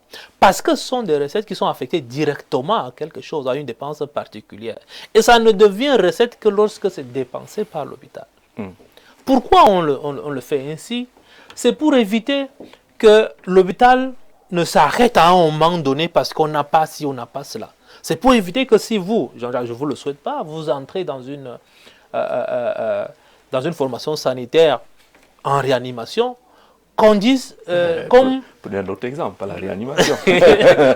Speaker 1: Parce que ce sont des recettes qui sont affectées directement à quelque chose, à une dépense particulière. Et ça ne devient recette que lorsque c'est dépensé par l'hôpital. Pourquoi on le fait ainsi? C'est pour éviter que l'hôpital ne s'arrête à un moment donné parce qu'on n'a pas ci, on n'a pas cela. C'est pour éviter que si vous, je ne vous le souhaite pas, vous entrez dans une formation sanitaire en réanimation, qu'on dise comme...
Speaker 2: Prenez un autre exemple, pas la réanimation.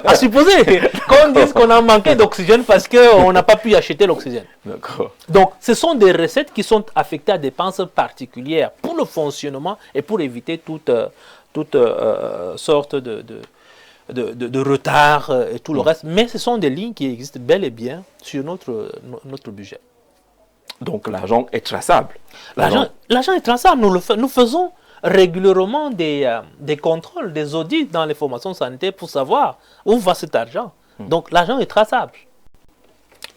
Speaker 1: À supposer qu'on dise qu'on a manqué d'oxygène parce qu'on n'a pas pu acheter l'oxygène.
Speaker 2: D'accord.
Speaker 1: Donc, ce sont des recettes qui sont affectées à des dépenses particulières pour le fonctionnement et pour éviter toute sorte de retard et tout le reste. Mais ce sont des lignes qui existent bel et bien sur notre budget.
Speaker 2: Donc, l'argent est traçable.
Speaker 1: L'argent est traçable. Nous faisons régulièrement des contrôles, des audits dans les formations sanitaires pour savoir où va cet argent. Donc, l'argent est traçable.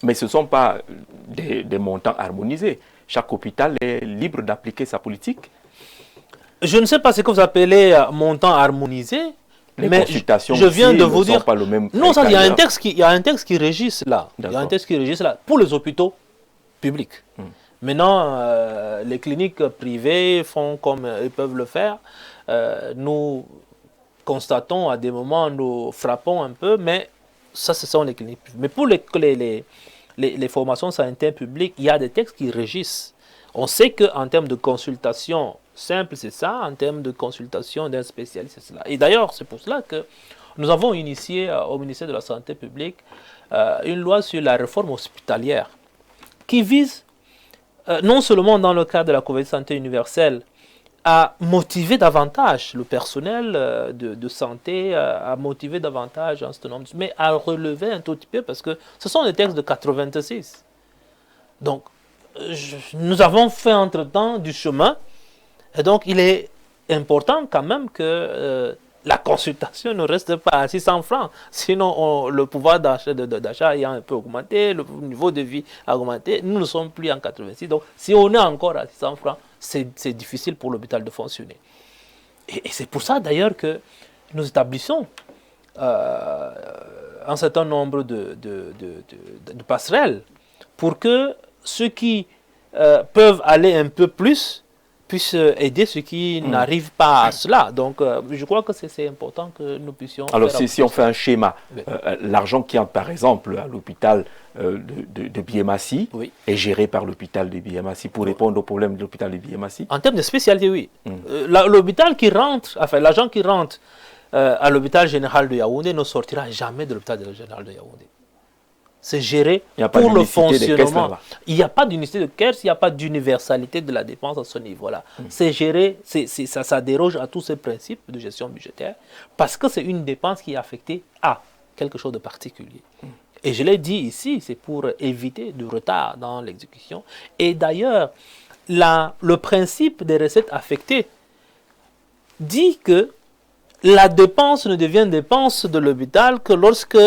Speaker 2: Mais ce ne sont pas des montants harmonisés. Chaque hôpital est libre d'appliquer sa politique.
Speaker 1: Je ne sais pas ce que vous appelez montant harmonisé.
Speaker 2: Les
Speaker 1: mais
Speaker 2: consultations
Speaker 1: je viens de vous dire
Speaker 2: pas le même.
Speaker 1: Non, il y a un texte qui régit cela. Il y a un texte qui régit cela pour les hôpitaux publics. Maintenant, les cliniques privées font comme ils peuvent le faire. Nous constatons à des moments, nous frappons un peu, mais ça, ce sont les cliniques privées. Mais pour les formations sanitaires publiques, il y a des textes qui régissent. On sait qu'en termes de consultation simple, c'est ça. En termes de consultation d'un spécialiste, c'est cela. Et d'ailleurs, c'est pour cela que nous avons initié au ministère de la Santé publique une loi sur la réforme hospitalière qui vise non seulement dans le cadre de la couverture santé universelle, à motiver davantage le personnel de santé, à motiver davantage un certain nombre, mais à relever un tout petit peu, parce que ce sont des textes de 86. Donc, nous avons fait entre-temps du chemin, et donc il est important quand même que la consultation ne reste pas à 600 francs. Sinon, le pouvoir d'achat ayant un peu augmenté, le niveau de vie a augmenté, nous ne sommes plus en 86. Donc, si on est encore à 600 francs, c'est difficile pour l'hôpital de fonctionner. Et c'est pour ça d'ailleurs que nous établissons un certain nombre de passerelles pour que ceux qui peuvent aller un peu plus puissent aider ceux qui n'arrivent pas à cela. Donc, je crois que c'est important que nous puissions...
Speaker 2: Alors, si on fait un schéma, l'argent qui entre, par exemple, à l'hôpital de Biémassi est géré par l'hôpital de Biémassi pour répondre aux problèmes de l'hôpital de Biémassi?
Speaker 1: En termes de spécialité, oui. L'hôpital qui rentre, enfin, l'agent qui rentre à l'hôpital général de Yaoundé ne sortira jamais de l'hôpital général de Yaoundé. C'est géré pour le fonctionnement. Il n'y a pas d'unicité de caisse, il n'y a pas d'universalité de la dépense à ce niveau-là. C'est géré, ça déroge à tous ces principes de gestion budgétaire parce que c'est une dépense qui est affectée à quelque chose de particulier. Et je l'ai dit ici, c'est pour éviter du retard dans l'exécution. Et d'ailleurs, le principe des recettes affectées dit que la dépense ne devient dépense de l'hôpital que lorsque...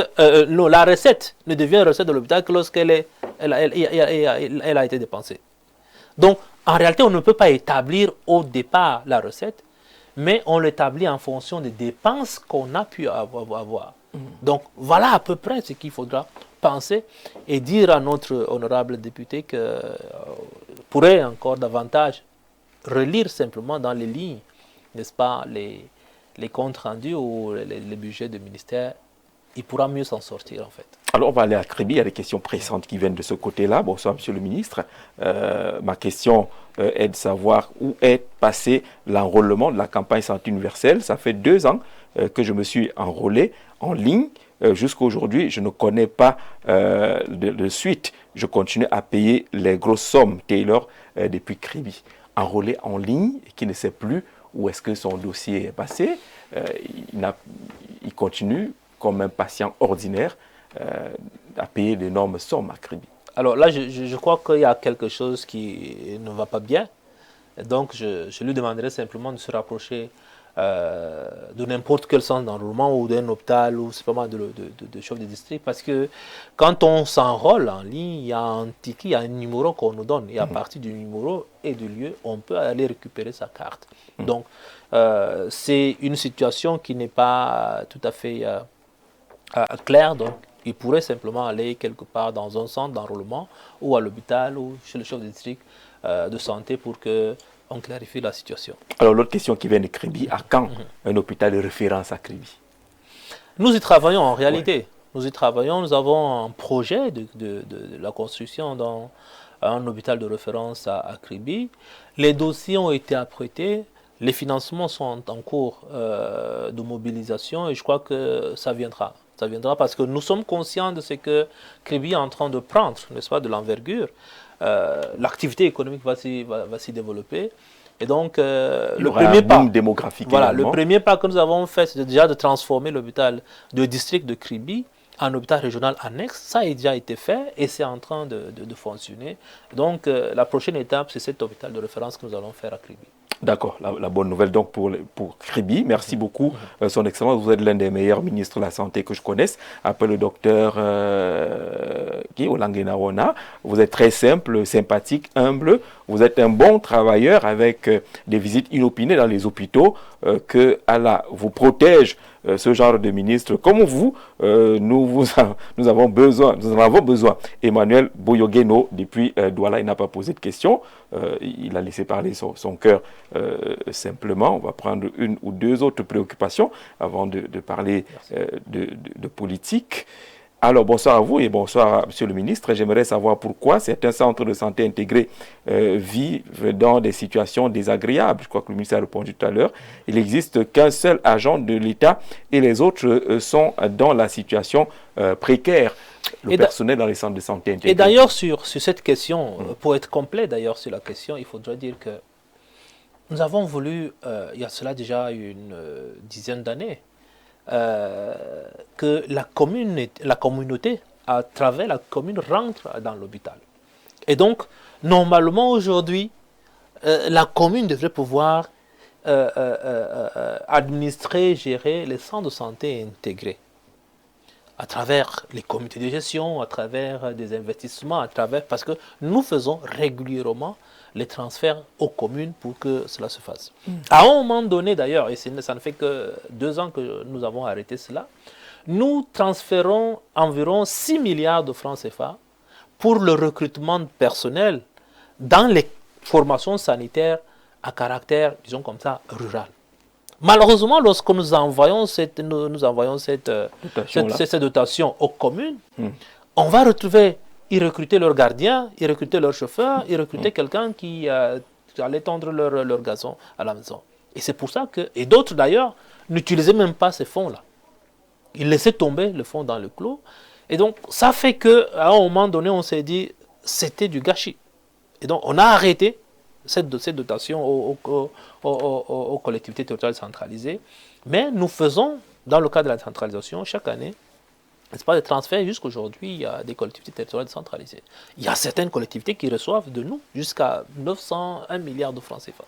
Speaker 1: non, la recette ne devient recette de l'hôpital que lorsqu'elle a été dépensée. Donc, en réalité, on ne peut pas établir au départ la recette, mais on l'établit en fonction des dépenses qu'on a pu avoir. Donc, voilà à peu près ce qu'il faudra penser et dire à notre honorable député que pourrait encore davantage relire simplement dans les lignes, n'est-ce pas, les comptes rendus ou les budgets du ministère, il pourra mieux s'en sortir en fait.
Speaker 2: Alors on va aller à Kribi, il y a des questions pressantes qui viennent de ce côté-là. Bonsoir Monsieur le Ministre. Ma question est de savoir où est passé l'enrôlement de la campagne santé universelle. Ça fait 2 ans que je me suis enrôlé en ligne. Jusqu'à aujourd'hui, je ne connais pas de suite. Je continue à payer les grosses sommes Taylor depuis Kribi. Enrôlé en ligne et qui ne sait plus où est-ce que son dossier est passé, il continue comme un patient ordinaire à payer d'énormes sommes à Kribi.
Speaker 1: Alors là, je crois qu'il y a quelque chose qui ne va pas bien. Donc je lui demanderai simplement de se rapprocher de n'importe quel centre d'enrôlement ou d'un hôpital ou c'est pas mal de chef de district, parce que quand on s'enrôle en ligne, il y a un ticket, il y a un numéro qu'on nous donne et à partir du numéro et du lieu, on peut aller récupérer sa carte. Donc c'est une situation qui n'est pas tout à fait claire, donc il pourrait simplement aller quelque part dans un centre d'enrôlement ou à l'hôpital ou chez le chef de district de santé pour que on clarifie la situation.
Speaker 2: Alors l'autre question qui vient de Kribi, à quand un hôpital de référence à Kribi?
Speaker 1: Nous y travaillons en réalité. Nous y travaillons, nous avons un projet de la construction d'un hôpital de référence à Kribi. Les dossiers ont été apprêtés, les financements sont en cours de mobilisation et je crois que ça viendra. Ça viendra parce que nous sommes conscients de ce que Kribi est en train de prendre, n'est-ce pas, de l'envergure. L'activité économique va s'y développer et donc le premier pas
Speaker 2: démographique
Speaker 1: le premier pas que nous avons fait, c'est déjà de transformer l'hôpital de district de Kribi en hôpital régional annexe. Ça a déjà été fait et c'est en train de fonctionner. Donc la prochaine étape, c'est cet hôpital de référence que nous allons faire à Kribi.
Speaker 2: D'accord, la bonne nouvelle donc pour Kribi. Merci beaucoup, Son Excellence. Vous êtes l'un des meilleurs ministres de la Santé que je connaisse, après le docteur Guy Olanguena. Vous êtes très simple, sympathique, humble. Vous êtes un bon travailleur avec des visites inopinées dans les hôpitaux. Que Allah vous protège, ce genre de ministre comme vous. Nous en avons besoin. Emmanuel Boyogeno, depuis Douala, il n'a pas posé de questions. Il a laissé parler son cœur simplement. On va prendre une ou deux autres préoccupations avant de parler de politique. Alors, bonsoir à vous et bonsoir à Monsieur le Ministre. J'aimerais savoir pourquoi certains centres de santé intégrés vivent dans des situations désagréables. Je crois que le ministre a répondu tout à l'heure. Il n'existe qu'un seul agent de l'État et les autres sont dans la situation précaire. Le personnel dans les centres de santé intégrés.
Speaker 1: Et d'ailleurs, sur cette question, pour être complet d'ailleurs sur la question, il faudrait dire que nous avons voulu, il y a cela déjà une dizaine d'années, que la communauté, à travers la commune, rentre dans l'hôpital. Et donc, normalement aujourd'hui, la commune devrait pouvoir administrer, gérer les centres de santé intégrés à travers les comités de gestion, à travers des investissements, parce que nous faisons régulièrement les transferts aux communes pour que cela se fasse. À un moment donné d'ailleurs, et ça ne fait que 2 ans que nous avons arrêté cela, nous transférons environ 6 milliards de francs CFA pour le recrutement de personnel dans les formations sanitaires à caractère, disons comme ça, rural. Malheureusement, lorsque nous envoyons cette dotation aux communes, on va retrouver, ils recrutaient leurs gardiens, ils recrutaient leurs chauffeurs, ils recrutaient quelqu'un qui allait tondre leur gazon à la maison. Et c'est pour ça que, et d'autres d'ailleurs, n'utilisaient même pas ces fonds-là. Ils laissaient tomber le fonds dans le clos. Et donc, ça fait qu'à un moment donné, on s'est dit, c'était du gâchis. Et donc, on a arrêté cette dotation aux collectivités territoriales centralisées. Mais nous faisons, dans le cadre de la centralisation, chaque année, n'est-ce pas, des transferts. Jusqu'aujourd'hui, il y a des collectivités territoriales centralisées. Il y a certaines collectivités qui reçoivent de nous jusqu'à 901 milliards de francs CFA.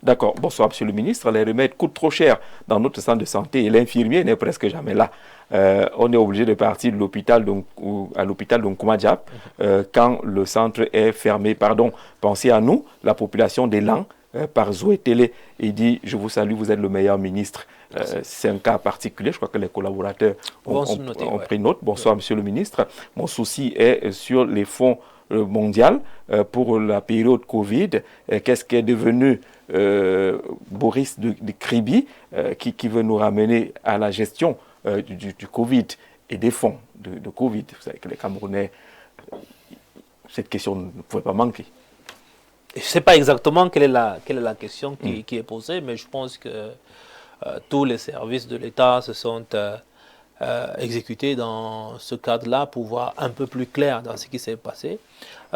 Speaker 2: D'accord. Bonsoir, Monsieur le ministre. Les remèdes coûtent trop cher dans notre centre de santé et l'infirmier n'est presque jamais là. On est obligé de partir de l'hôpital à l'hôpital de Nkouma-Diap quand le centre est fermé. Pardon, pensez à nous, la population d'Elan, par Zoé Télé. Il dit, je vous salue, vous êtes le meilleur ministre. C'est un cas particulier, je crois que les collaborateurs ont pris note. Bonsoir, Monsieur le ministre. Mon souci est sur les fonds mondiaux pour la période Covid. Qu'est-ce qui est devenu Boris de Kribi qui veut nous ramener à la gestion du Covid et des fonds de Covid. Vous savez que les Camerounais, cette question ne pouvait pas manquer.
Speaker 1: Je ne sais pas exactement quelle est la question qui est posée, mais je pense que tous les services de l'État se sont exécutés dans ce cadre-là pour voir un peu plus clair dans ce qui s'est passé.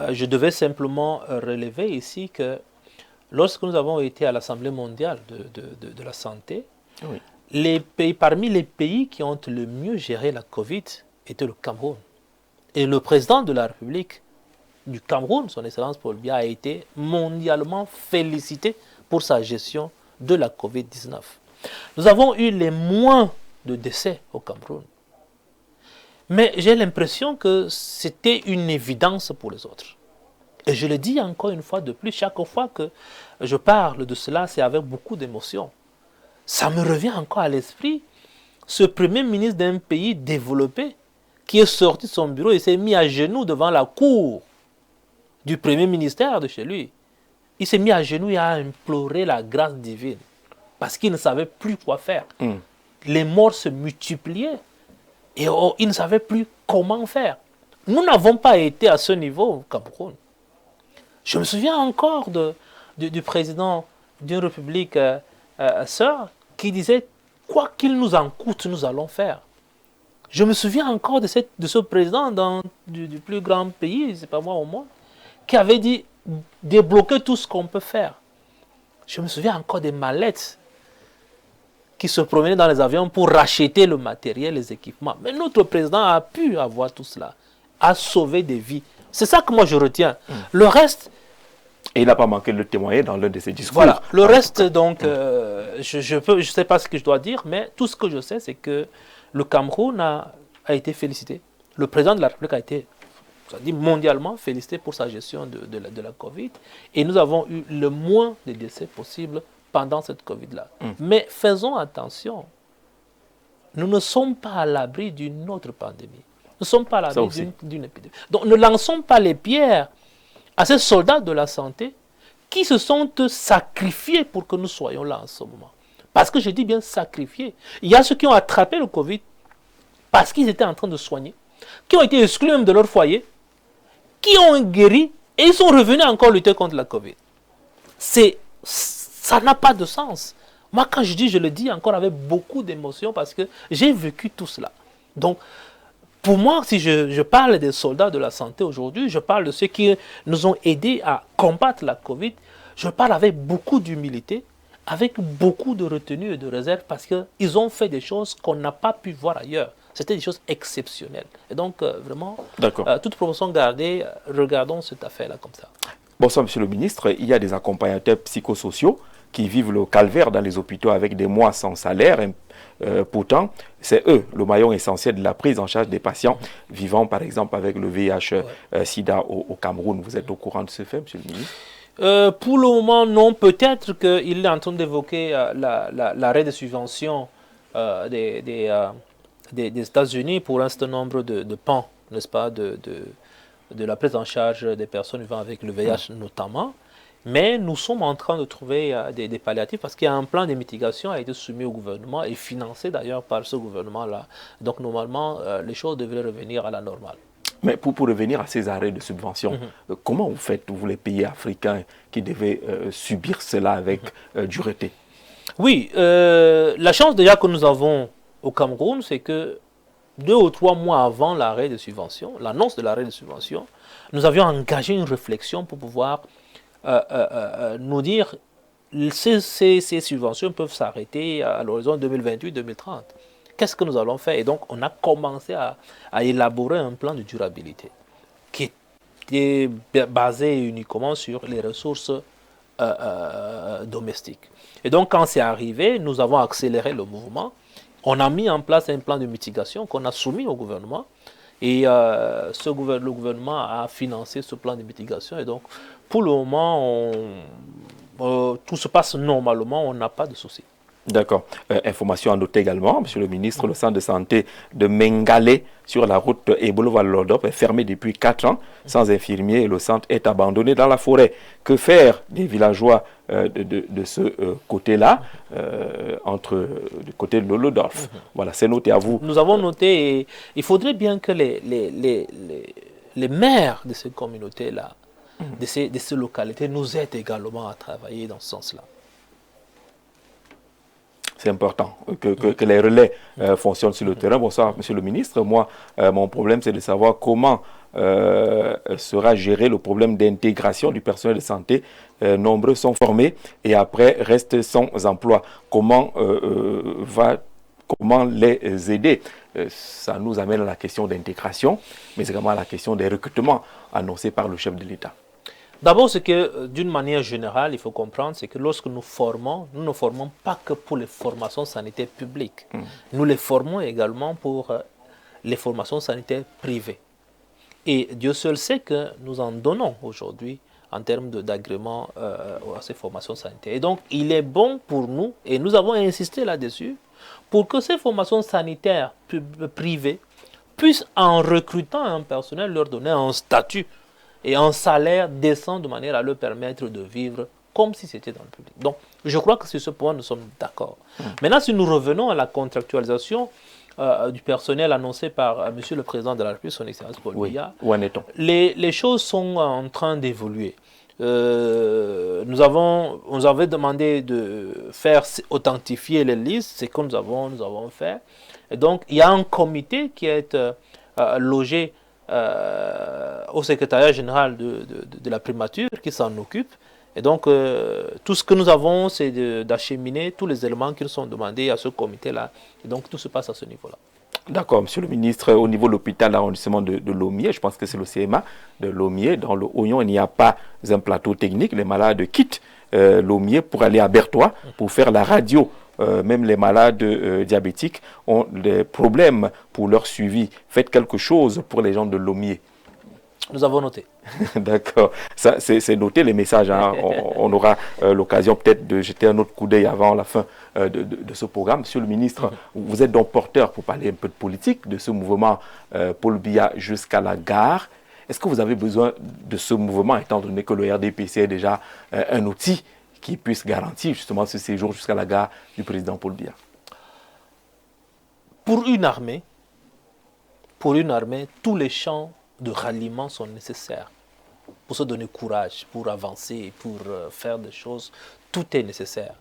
Speaker 1: Je devais simplement relever ici que lorsque nous avons été à l'Assemblée mondiale de la santé, parmi les pays qui ont le mieux géré la Covid était le Cameroun. Et le président de la République du Cameroun, son Excellence Paul Biya, a été mondialement félicité pour sa gestion de la Covid-19. Nous avons eu les moins de décès au Cameroun. Mais j'ai l'impression que c'était une évidence pour les autres. Et je le dis encore une fois de plus, chaque fois que je parle de cela, c'est avec beaucoup d'émotion. Ça me revient encore à l'esprit, ce premier ministre d'un pays développé qui est sorti de son bureau et s'est mis à genoux devant la cour du premier ministère de chez lui. Il s'est mis à genoux et a imploré la grâce divine parce qu'il ne savait plus quoi faire. Les morts se multipliaient et il ne savait plus comment faire. Nous n'avons pas été à ce niveau au Cameroun. Je me souviens encore du président d'une république sœur qui disait « Quoi qu'il nous en coûte, nous allons faire ». Je me souviens encore de ce président du plus grand pays, c'est pas moi au monde, qui avait dit « Débloquer tout ce qu'on peut faire ». Je me souviens encore des mallettes qui se promenaient dans les avions pour racheter le matériel, les équipements. Mais notre président a pu avoir tout cela, a sauvé des vies. C'est ça que moi je retiens. Le reste...
Speaker 2: Et il n'a pas manqué de le témoigner dans l'un de ses discours.
Speaker 1: Voilà. Le reste, donc, je ne sais pas ce que je dois dire, mais tout ce que je sais, c'est que le Cameroun a été félicité. Le président de la République a été mondialement félicité pour sa gestion de la Covid. Et nous avons eu le moins de décès possible pendant cette Covid-là. Mais faisons attention. Nous ne sommes pas à l'abri d'une autre pandémie. Nous ne sommes pas à l'abri d'une épidémie. Donc ne lançons pas les pierres à ces soldats de la santé qui se sont sacrifiés pour que nous soyons là en ce moment. Parce que je dis bien sacrifiés. Il y a ceux qui ont attrapé le Covid parce qu'ils étaient en train de soigner, qui ont été exclus même de leur foyer, qui ont guéri et ils sont revenus encore lutter contre la Covid. Ça n'a pas de sens. Moi, quand je dis, je le dis encore avec beaucoup d'émotion parce que j'ai vécu tout cela. Donc, pour moi, si je parle des soldats de la santé aujourd'hui, je parle de ceux qui nous ont aidés à combattre la Covid, je parle avec beaucoup d'humilité, avec beaucoup de retenue et de réserve, parce qu'ils ont fait des choses qu'on n'a pas pu voir ailleurs. C'était des choses exceptionnelles. Et donc, vraiment, toute proportion gardée, regardons cette affaire-là comme ça.
Speaker 2: Bonsoir, Monsieur le Ministre. Il y a des accompagnateurs psychosociaux qui vivent le calvaire dans les hôpitaux avec des mois sans salaire. Pourtant, c'est eux le maillon essentiel de la prise en charge des patients vivant, par exemple, avec le VIH-Sida au Cameroun. Vous êtes au courant de ce fait, Monsieur le Ministre?
Speaker 1: Pour le moment, non. Peut-être qu'il est en train d'évoquer l'arrêt de subvention des États-Unis pour un certain nombre de pans, n'est-ce pas, de la prise en charge des personnes vivant avec le VIH notamment. Mais nous sommes en train de trouver des palliatifs parce qu'il y a un plan de mitigation qui a été soumis au gouvernement et financé d'ailleurs par ce gouvernement-là. Donc normalement, les choses devraient revenir à la normale.
Speaker 2: Mais pour revenir à ces arrêts de subvention, comment vous faites, vous les pays africains qui devaient subir cela avec dureté?
Speaker 1: Oui, la chance déjà que nous avons au Cameroun, c'est que 2 ou 3 mois avant l'arrêt de subvention, l'annonce de l'arrêt de subvention, nous avions engagé une réflexion pour pouvoir nous dire ces subventions peuvent s'arrêter à l'horizon 2028-2030. Qu'est-ce que nous allons faire? Et donc, on a commencé à élaborer un plan de durabilité qui était basé uniquement sur les ressources domestiques. Et donc, quand c'est arrivé, nous avons accéléré le mouvement. On a mis en place un plan de mitigation qu'on a soumis au gouvernement. Et le gouvernement a financé ce plan de mitigation. Et donc, pour le moment, tout se passe normalement, on n'a pas de soucis.
Speaker 2: D'accord. Information à noter également, Monsieur le Ministre, le centre de santé de Mengale sur la route Ebolo-Vallodop est fermé depuis 4 ans, sans infirmier, et le centre est abandonné dans la forêt. Que faire des villageois de ce côté-là, du côté de Lolodorf? Voilà, c'est noté à vous.
Speaker 1: Nous avons noté, et il faudrait bien que les maires de ces communautés-là, de ces localités, nous aident également à travailler dans ce sens-là.
Speaker 2: C'est important que les relais fonctionnent sur le terrain. Bonsoir, Monsieur le Ministre. Moi, mon problème, c'est de savoir comment sera géré le problème d'intégration du personnel de santé. Nombreux sont formés et après restent sans emploi. Comment les aider? Ça nous amène à la question d'intégration, mais également à la question des recrutements annoncés par le chef de l'État.
Speaker 1: D'abord, ce que, d'une manière générale, il faut comprendre, c'est que lorsque nous formons, nous ne formons pas que pour les formations sanitaires publiques. Nous les formons également pour les formations sanitaires privées. Et Dieu seul sait que nous en donnons aujourd'hui en termes d'agrément à ces formations sanitaires. Et donc, il est bon pour nous, et nous avons insisté là-dessus, pour que ces formations sanitaires privées puissent, en recrutant un personnel, leur donner un statut et un salaire décent de manière à leur permettre de vivre comme si c'était dans le public. Donc, je crois que sur ce point, nous sommes d'accord. Maintenant, si nous revenons à la contractualisation du personnel annoncé par Monsieur le Président de la République, son Excellence Paul Biya,
Speaker 2: où en est-on?
Speaker 1: Les choses sont en train d'évoluer. Nous avait demandé de faire authentifier les listes, c'est ce que nous avons fait. Et donc, il y a un comité qui est logé au secrétariat général de la primature qui s'en occupe. Et donc, tout ce que nous avons, c'est d'acheminer tous les éléments qui nous sont demandés à ce comité-là. Et donc, tout se passe à ce niveau-là.
Speaker 2: D'accord, Monsieur le Ministre, au niveau de l'hôpital d'arrondissement de Lommié, je pense que c'est le CMA de Lommié, dans le Oignon, il n'y a pas un plateau technique. Les malades quittent Lommié pour aller à Bertois pour faire la radio. Même les malades diabétiques ont des problèmes pour leur suivi. Faites quelque chose pour les gens de Lommié.
Speaker 1: Nous avons noté.
Speaker 2: D'accord. C'est noté les messages. Hein. On aura l'occasion peut-être de jeter un autre coup d'œil avant la fin de ce programme. Monsieur le Ministre, vous êtes donc porteur, pour parler un peu de politique, de ce mouvement Paul Biya jusqu'à la gare. Est-ce que vous avez besoin de ce mouvement, étant donné que le RDPC est déjà un outil qui puisse garantir justement ce séjour jusqu'à la gare du président Paul Biya?
Speaker 1: Pour une armée, tous les champs de ralliement sont nécessaires pour se donner courage, pour avancer, pour faire des choses tout est nécessaire.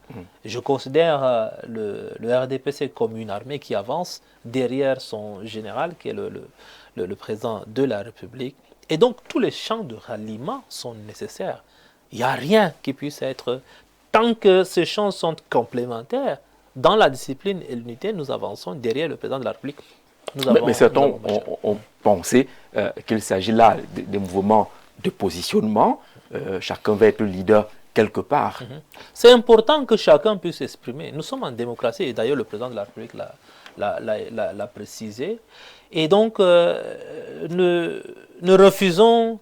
Speaker 1: Je considère le RDPC comme une armée qui avance derrière son général, qui est le président de la République. Et donc, tous les champs de ralliement sont nécessaires. Il n'y a rien qui puisse être... Tant que ces champs sont complémentaires, dans la discipline et l'unité, nous avançons derrière le président de la République.
Speaker 2: Mais certains ont pensé qu'il s'agit là des mouvements de positionnement. Chacun va être leader quelque part.
Speaker 1: C'est important que chacun puisse s'exprimer. Nous sommes en démocratie, et d'ailleurs le président de la République l'a précisé. Et donc, ne refusons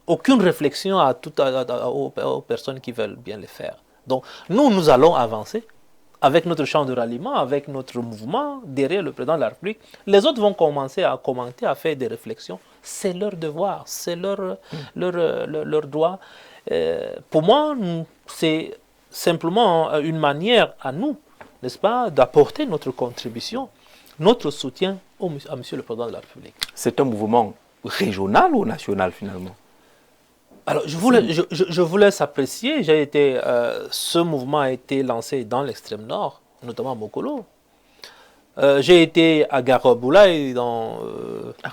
Speaker 1: aucune réflexion aux personnes qui veulent bien le faire. Donc, nous allons avancer avec notre champ de ralliement, avec notre mouvement, derrière le président de la République. Les autres vont commencer à commenter, à faire des réflexions. C'est leur devoir, c'est leur droit. Pour moi, c'est simplement une manière à nous, n'est-ce pas, d'apporter notre contribution, notre soutien à Monsieur le Président de la République.
Speaker 2: C'est un mouvement régional ou national finalement?
Speaker 1: Alors, je vous laisse apprécier. Ce mouvement a été lancé dans l'extrême nord, notamment à Mokolo. J'ai été à Garoboulaye, dans la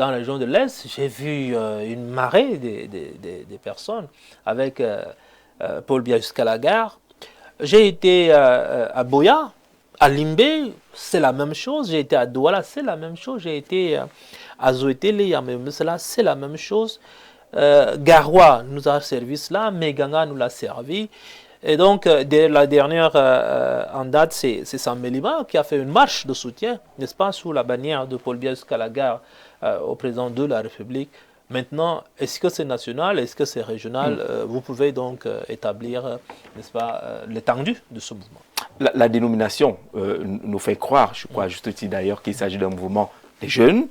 Speaker 1: région de l'Est. J'ai vu une marée des personnes avec Paul Biya jusqu'à la gare. J'ai été à Boya, à Limbé, c'est la même chose. J'ai été à Douala, c'est la même chose. J'ai été à Zoétélé, à Memesela, c'est la même chose. Garoua nous a servi cela, Meganga nous l'a servi. Et donc, la dernière en date, c'est Samelima qui a fait une marche de soutien, n'est-ce pas, sous la bannière de Paul Biya jusqu'à la gare au président de la République. Maintenant, est-ce que c'est national, est-ce que c'est régional? Vous pouvez donc établir, n'est-ce pas, l'étendue de ce mouvement.
Speaker 2: La dénomination nous fait croire, je crois juste ici d'ailleurs, qu'il s'agit d'un mouvement des jeunes.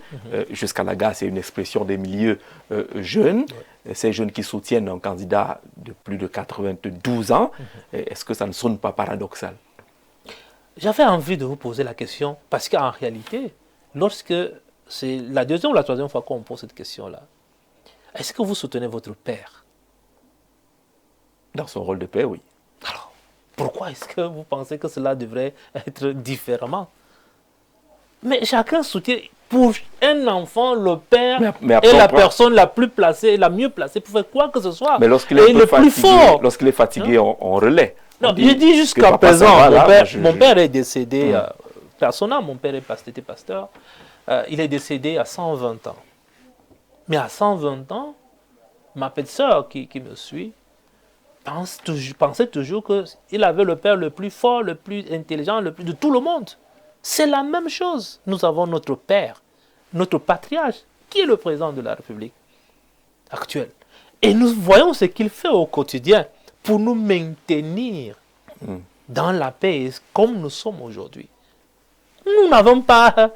Speaker 2: Jusqu'à la gare, c'est une expression des milieux jeunes. Ces jeunes qui soutiennent un candidat de plus de 92 ans. Est-ce que ça ne sonne pas paradoxal?
Speaker 1: J'avais envie de vous poser la question, parce qu'en réalité, lorsque c'est la deuxième ou la troisième fois qu'on pose cette question-là, est-ce que vous soutenez votre père?
Speaker 2: Dans son rôle de père, oui.
Speaker 1: Alors, pourquoi est-ce que vous pensez que cela devrait être différemment? Mais chacun soutient. Pour un enfant, le père est la personne la plus placée, la mieux placée pour faire quoi que ce soit.
Speaker 2: Mais lorsqu'il est le plus fort. Lorsqu'il est fatigué, on relaie.
Speaker 1: Non, je dis jusqu'à présent, mon père est décédé, personnellement, mon père était pasteur, il est décédé à 120 ans. Mais à 120 ans, ma petite sœur qui me suit pensait toujours qu'il avait le père le plus fort, le plus intelligent, le plus de tout le monde. C'est la même chose. Nous avons notre père, notre patriarche, qui est le président de la République actuelle. Et nous voyons ce qu'il fait au quotidien pour nous maintenir dans la paix comme nous sommes aujourd'hui. Nous n'avons pas...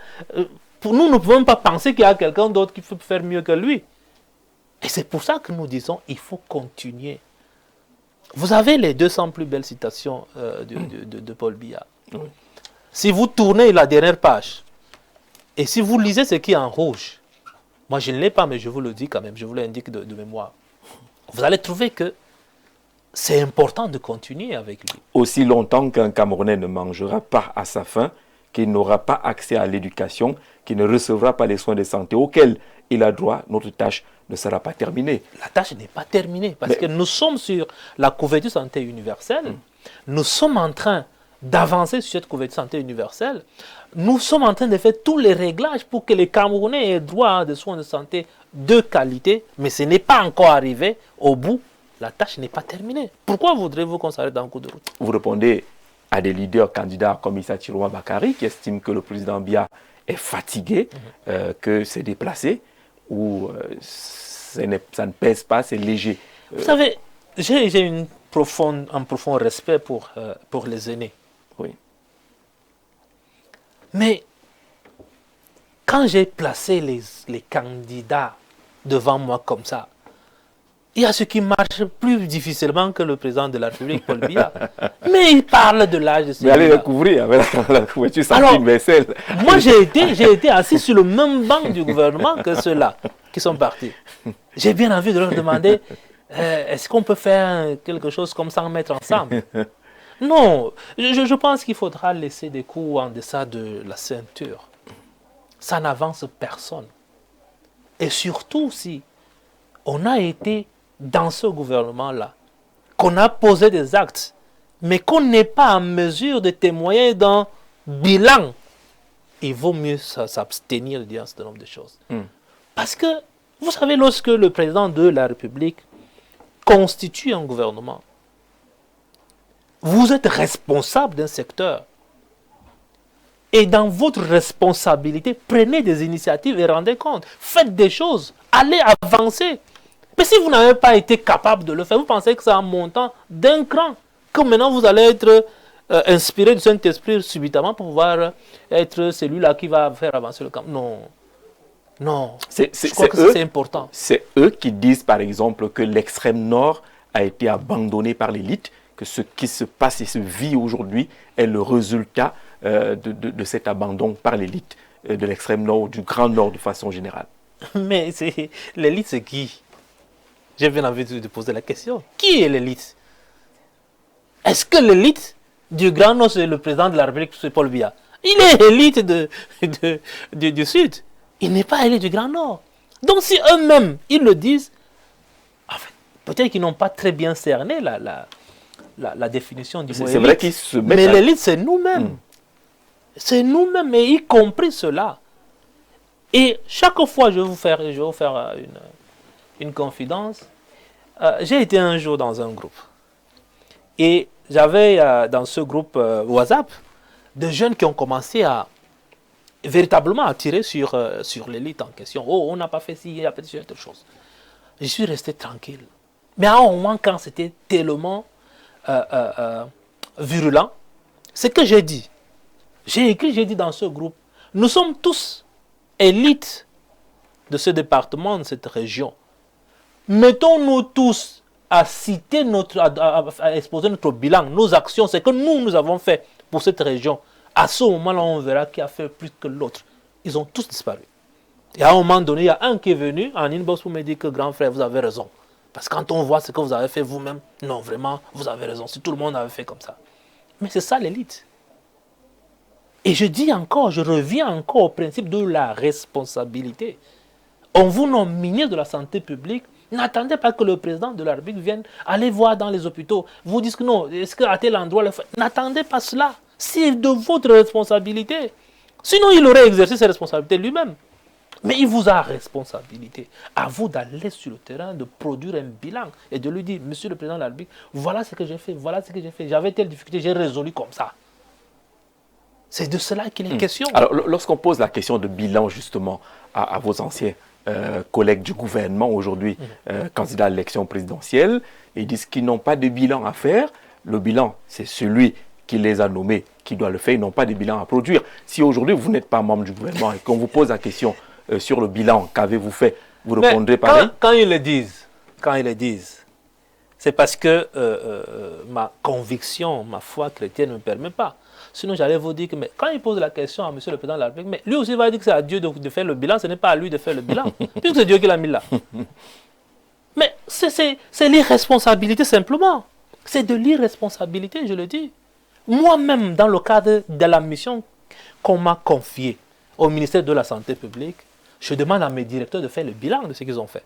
Speaker 1: nous ne pouvons pas penser qu'il y a quelqu'un d'autre qui peut faire mieux que lui. Et c'est pour ça que nous disons il faut continuer. Vous avez les 200 plus belles citations de Paul Biya. Oui. Si vous tournez la dernière page, et si vous lisez ce qui est en rouge, moi je ne l'ai pas, mais je vous le dis quand même, je vous l'indique de mémoire, vous allez trouver que c'est important de continuer avec lui.
Speaker 2: Aussi longtemps qu'un Camerounais ne mangera pas à sa faim, qu'il n'aura pas accès à l'éducation, qu'il ne recevra pas les soins de santé auxquels il a droit, notre tâche ne sera pas terminée.
Speaker 1: La tâche n'est pas terminée, parce que nous sommes sur la couverture santé universelle, nous sommes en train d'avancer sur cette couverture santé universelle. Nous sommes en train de faire tous les réglages pour que les Camerounais aient droit à des soins de santé de qualité, mais ce n'est pas encore arrivé au bout. La tâche n'est pas terminée. Pourquoi voudrez-vous qu'on s'arrête dans le coup de route?
Speaker 2: Vous répondez à des leaders candidats comme Issa Chirouma Bakary qui estiment que le président Biya est fatigué, que c'est déplacé, ou ça ne pèse pas, c'est léger.
Speaker 1: Vous savez, j'ai un profond respect pour les aînés.
Speaker 2: Oui.
Speaker 1: Mais quand j'ai placé les candidats devant moi comme ça, il y a ce qui marche plus difficilement que le président de la République, Paul Biya. Mais il parle de l'âge de celui-là.
Speaker 2: Mais allez le couvrir avec la couverture santé universelle.
Speaker 1: Moi, j'ai été assis sur le même banc du gouvernement que ceux-là qui sont partis. J'ai bien envie de leur demander, Est-ce qu'on peut faire quelque chose comme ça, en mettre ensemble? Non, je pense qu'il faudra laisser des coups en deçà de la ceinture. Ça n'avance personne. Et surtout si on a été dans ce gouvernement-là, qu'on a posé des actes, mais qu'on n'est pas en mesure de témoigner d'un bilan, il vaut mieux s'abstenir de dire un certain nombre de choses. Parce que, vous savez, lorsque le président de la République constitue un gouvernement, vous êtes responsable d'un secteur. Et dans votre responsabilité, prenez des initiatives et rendez compte. Faites des choses. Allez avancer. Mais si vous n'avez pas été capable de le faire, vous pensez que c'est un montant d'un cran. Que maintenant vous allez être inspiré du Saint-Esprit subitement pour pouvoir être celui-là qui va faire avancer le camp. Non. Non. Je crois que c'est important.
Speaker 2: C'est eux qui disent par exemple que l'extrême nord a été abandonné par l'élite, que ce qui se passe et se vit aujourd'hui est le résultat de cet abandon par l'élite de l'extrême nord ou du grand nord de façon générale.
Speaker 1: Mais l'élite, c'est qui? J'ai bien envie de poser la question. Qui est l'élite? Est-ce que l'élite du grand nord, c'est le président de la République, c'est Paul Biya? Il est élite du sud. Il n'est pas élite du grand nord. Donc si eux-mêmes, ils le disent, en fait, peut-être qu'ils n'ont pas très bien cerné la définition du mot élite.
Speaker 2: C'est vrai qu'ils se mettent.
Speaker 1: Mais l'élite, c'est nous-mêmes. C'est nous-mêmes, et y compris cela. Et chaque fois, je vais vous faire une confidence. J'ai été un jour dans un groupe. Et j'avais dans ce groupe WhatsApp des jeunes qui ont commencé à véritablement à tirer sur l'élite en question. Oh, on n'a pas fait ci, il a pas fait autre chose. Je suis resté tranquille. Mais à un moment, quand c'était tellement virulent, ce que j'ai dit, j'ai dit dans ce groupe, nous sommes tous élites de ce département, de cette région. Mettons-nous tous à citer à exposer notre bilan, nos actions, ce que nous avons fait pour cette région. À ce moment-là, on verra qui a fait plus que l'autre. Ils ont tous disparu. Et à un moment donné, il y a un qui est venu en inbox pour me dire que grand frère, vous avez raison. Parce que quand on voit ce que vous avez fait vous-même, non, vraiment, vous avez raison. Si tout le monde avait fait comme ça. Mais c'est ça l'élite. Et je dis encore, je reviens encore au principe de la responsabilité. On vous nomme ministre de la santé publique. N'attendez pas que le président de la République vienne aller voir dans les hôpitaux. Vous dites que non, est-ce qu'à tel endroit le fait? N'attendez pas cela. C'est de votre responsabilité. Sinon, il aurait exercé ses responsabilités lui-même. Mais il vous a responsabilité. À vous d'aller sur le terrain, de produire un bilan et de lui dire, monsieur le président de la République, voilà ce que j'ai fait, voilà ce que j'ai fait. J'avais telle difficulté, j'ai résolu comme ça. C'est de cela qu'il est question.
Speaker 2: Alors, lorsqu'on pose la question de bilan, justement, à vos anciens collègues du gouvernement, aujourd'hui, candidats à l'élection présidentielle, ils disent qu'ils n'ont pas de bilan à faire. Le bilan, c'est celui qui les a nommés, qui doit le faire. Ils n'ont pas de bilan à produire. Si aujourd'hui, vous n'êtes pas membre du gouvernement et qu'on vous pose la question sur le bilan, qu'avez-vous fait, vous répondrez pareil.
Speaker 1: Quand ils le disent, c'est parce que ma conviction, ma foi chrétienne ne me permet pas. Sinon, j'allais vous dire que mais quand il pose la question à monsieur le président de la République, mais lui aussi va dire que c'est à Dieu de faire le bilan, ce n'est pas à lui de faire le bilan, puisque c'est Dieu qui l'a mis là. Mais c'est l'irresponsabilité simplement. C'est de l'irresponsabilité, je le dis. Moi-même, dans le cadre de la mission qu'on m'a confiée au ministère de la Santé publique, je demande à mes directeurs de faire le bilan de ce qu'ils ont fait.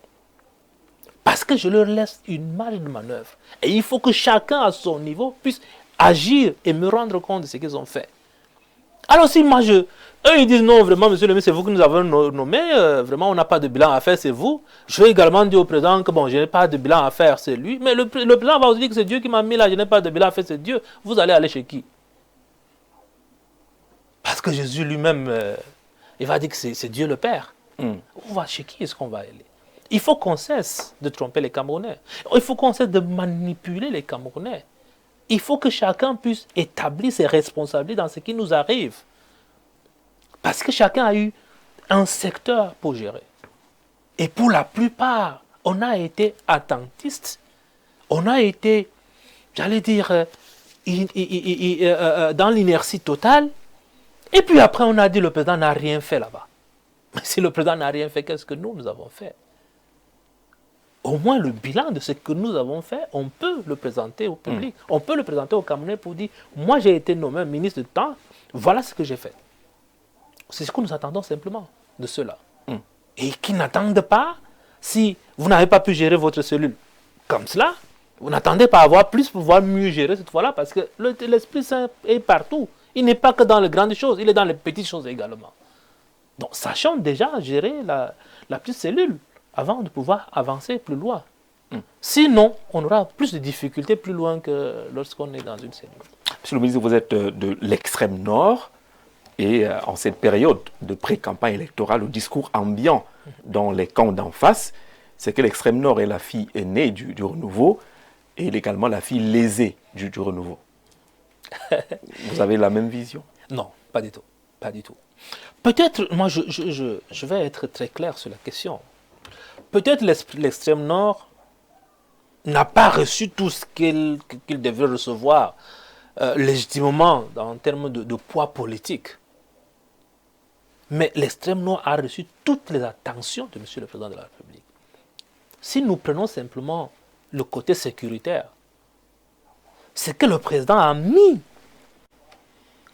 Speaker 1: Parce que je leur laisse une marge de manœuvre. Et il faut que chacun à son niveau puisse agir et me rendre compte de ce qu'ils ont fait. Alors si moi eux ils disent non vraiment monsieur le ministre c'est vous que nous avons nommé, vraiment on n'a pas de bilan à faire, c'est vous. Je vais également dire au président que bon je n'ai pas de bilan à faire, c'est lui. Mais le président va vous dire que c'est Dieu qui m'a mis là, je n'ai pas de bilan à faire, c'est Dieu. Vous allez aller chez qui? Parce que Jésus lui-même, il va dire que c'est Dieu le Père. On va chez qui est-ce qu'on va aller? Il faut qu'on cesse de tromper les Camerounais. Il faut qu'on cesse de manipuler les Camerounais. Il faut que chacun puisse établir ses responsabilités dans ce qui nous arrive. Parce que chacun a eu un secteur pour gérer. Et pour la plupart, on a été attentiste. On a été, j'allais dire, dans l'inertie totale. Et puis après, on a dit le président n'a rien fait là-bas. Mais si le président n'a rien fait, qu'est-ce que nous avons fait? au moins le bilan de ce que nous avons fait, on peut le présenter au public. On peut le présenter aux Camerounais pour dire, moi j'ai été nommé ministre de temps, voilà ce que j'ai fait. C'est ce que nous attendons simplement de ceux-là. Et qui n'attendent pas, si vous n'avez pas pu gérer votre cellule comme cela, vous n'attendez pas à avoir plus pour pouvoir mieux gérer cette fois-là, parce que l'Esprit Saint est partout. Il n'est pas que dans les grandes choses, il est dans les petites choses également. Donc, sachons déjà gérer la petite cellule avant de pouvoir avancer plus loin. Sinon, on aura plus de difficultés plus loin que lorsqu'on est dans une cellule.
Speaker 2: Monsieur le ministre, vous êtes de l'extrême nord et en cette période de pré-campagne électorale, le discours ambiant dans les camps d'en face, c'est que l'extrême nord est la fille aînée du renouveau et également la fille lésée du renouveau. Vous avez la même vision?
Speaker 1: Non, pas du tout. Pas du tout. Peut-être, moi je vais être très clair sur la question. Peut-être l'extrême nord n'a pas reçu tout ce qu'il devait recevoir légitimement en termes de poids politique. Mais l'extrême nord a reçu toutes les attentions de M. le Président de la République. Si nous prenons simplement le côté sécuritaire, c'est que le président a mis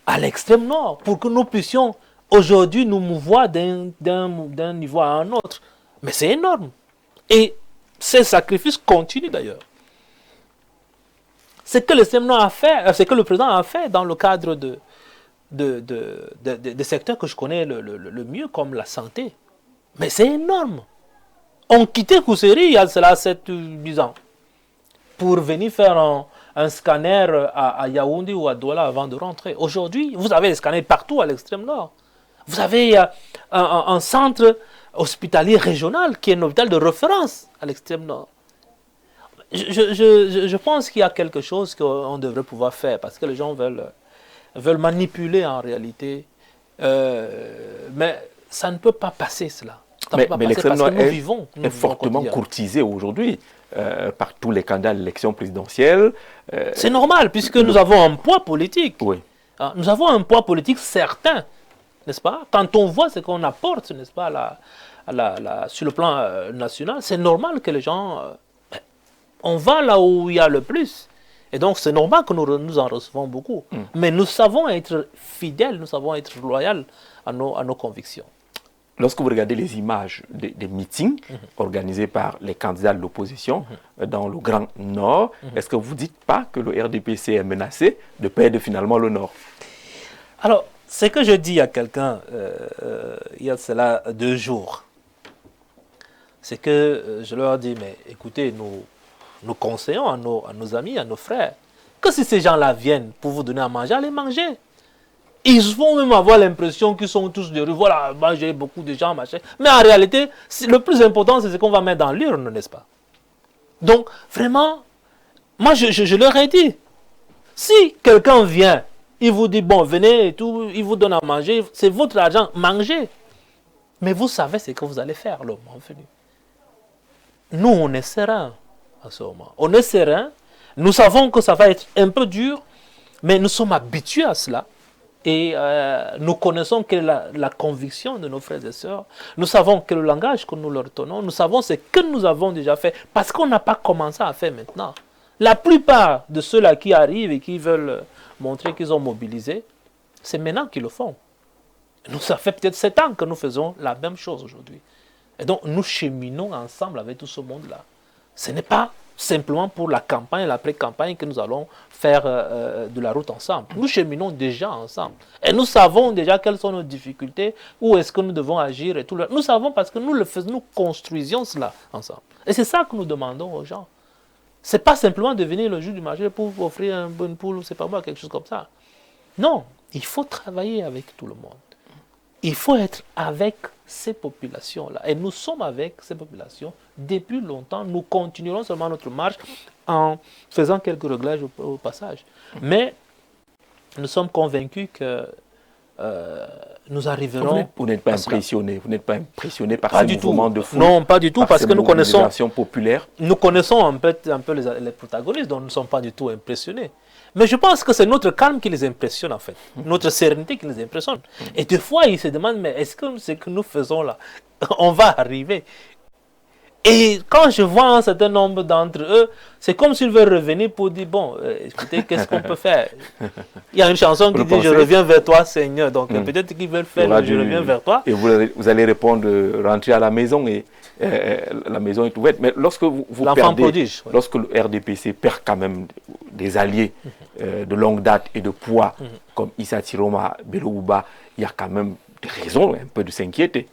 Speaker 1: à l'extrême nord pour que nous puissions aujourd'hui nous mouvoir d'un niveau à un autre. Mais c'est énorme. Et ces sacrifices continuent d'ailleurs. C'est que l'extrême nord a fait, c'est que le président a fait dans le cadre des secteurs que je connais le mieux, comme la santé. Mais c'est énorme. On quittait Kousséri il y a cela 7-10 ans pour venir faire un scanner à Yaoundé ou à Douala avant de rentrer. Aujourd'hui, vous avez des scanners partout à l'extrême nord. Vous avez un centre hospitalier régional qui est un hôpital de référence à l'extrême nord. Je pense qu'il y a quelque chose qu'on devrait pouvoir faire parce que les gens veulent manipuler en réalité. Mais ça ne peut pas passer cela.
Speaker 2: Mais l'extrême nord est fortement courtisé aujourd'hui par tous les candidats à l'élection présidentielle.
Speaker 1: C'est normal, puisque nous avons un poids politique.
Speaker 2: Oui.
Speaker 1: Nous avons un poids politique certain, n'est-ce pas? Quand on voit ce qu'on apporte, n'est-ce pas, sur le plan national, c'est normal que les gens... on va là où il y a le plus. Et donc, c'est normal que nous en recevons beaucoup. Mais nous savons être fidèles, nous savons être loyaux à nos convictions.
Speaker 2: Lorsque vous regardez les images des meetings organisés par les candidats de l'opposition dans le Grand Nord, est-ce que vous ne dites pas que le RDPC est menacé de perdre finalement le Nord?
Speaker 1: Alors, ce que je dis à quelqu'un il y a cela 2 jours, c'est que je leur dis, mais écoutez, nous conseillons à nos amis, à nos frères, que si ces gens-là viennent pour vous donner à manger, allez manger. Ils vont même avoir l'impression qu'ils sont tous de rue. Voilà, manger beaucoup de gens, machin. Mais en réalité, le plus important, c'est ce qu'on va mettre dans l'urne, n'est-ce pas? Donc, vraiment, moi, je leur ai dit, si quelqu'un vient, il vous dit, bon, venez et tout, il vous donne à manger, c'est votre argent, mangez. Mais vous savez ce que vous allez faire, le moment venu. Nous, on est serein à ce moment. On est serein. Nous savons que ça va être un peu dur, mais nous sommes habitués à cela. Et nous connaissons quelle est la conviction de nos frères et sœurs. Nous savons quel est le langage que nous leur tenons. Nous savons ce que nous avons déjà fait. Parce qu'on n'a pas commencé à faire maintenant. La plupart de ceux-là qui arrivent et qui veulent montrer qu'ils ont mobilisé, c'est maintenant qu'ils le font. Nous, ça fait peut-être 7 ans que nous faisons la même chose aujourd'hui. Et donc, nous cheminons ensemble avec tout ce monde-là. Ce n'est pas simplement pour la campagne et l'après-campagne que nous allons faire de la route ensemble. Nous cheminons déjà ensemble. Et nous savons déjà quelles sont nos difficultés, où est-ce que nous devons agir et tout. Nous savons parce que nous le faisons, nous construisions cela ensemble. Et c'est ça que nous demandons aux gens. Ce n'est pas simplement de venir le jour du marché pour offrir un bon poule, c'est pas moi, quelque chose comme ça. Non, il faut travailler avec tout le monde. Il faut être avec ces populations-là. Et nous sommes avec ces populations depuis longtemps. Nous continuerons seulement notre marche en faisant quelques réglages au passage. Mais nous sommes convaincus que nous arriverons...
Speaker 2: Vous n'êtes pas impressionné. Vous n'êtes pas impressionné par ce mouvement de foule?
Speaker 1: Non, pas du tout, parce que nous connaissons...
Speaker 2: populaire.
Speaker 1: Nous connaissons un peu les protagonistes, donc nous ne sommes pas du tout impressionnés. Mais je pense que c'est notre calme qui les impressionne en fait, notre sérénité qui les impressionne. Et des fois, ils se demandent, mais est-ce que ce que nous faisons là, on va arriver? Et quand je vois un certain nombre d'entre eux, c'est comme s'ils veulent revenir pour dire, bon, écoutez, qu'est-ce qu'on peut faire? Il y a une chanson qui dit, je reviens vers toi, Seigneur. Donc peut-être qu'ils veulent faire, je reviens vers toi.
Speaker 2: Et vous allez répondre, rentrer à la maison et la maison est ouverte. Mais lorsque vous perdez, prodige, ouais. Lorsque le RDPC perd quand même des alliés de longue date et de poids, comme Issa Tiroma, Bello Ouba, il y a quand même des raisons un peu de s'inquiéter.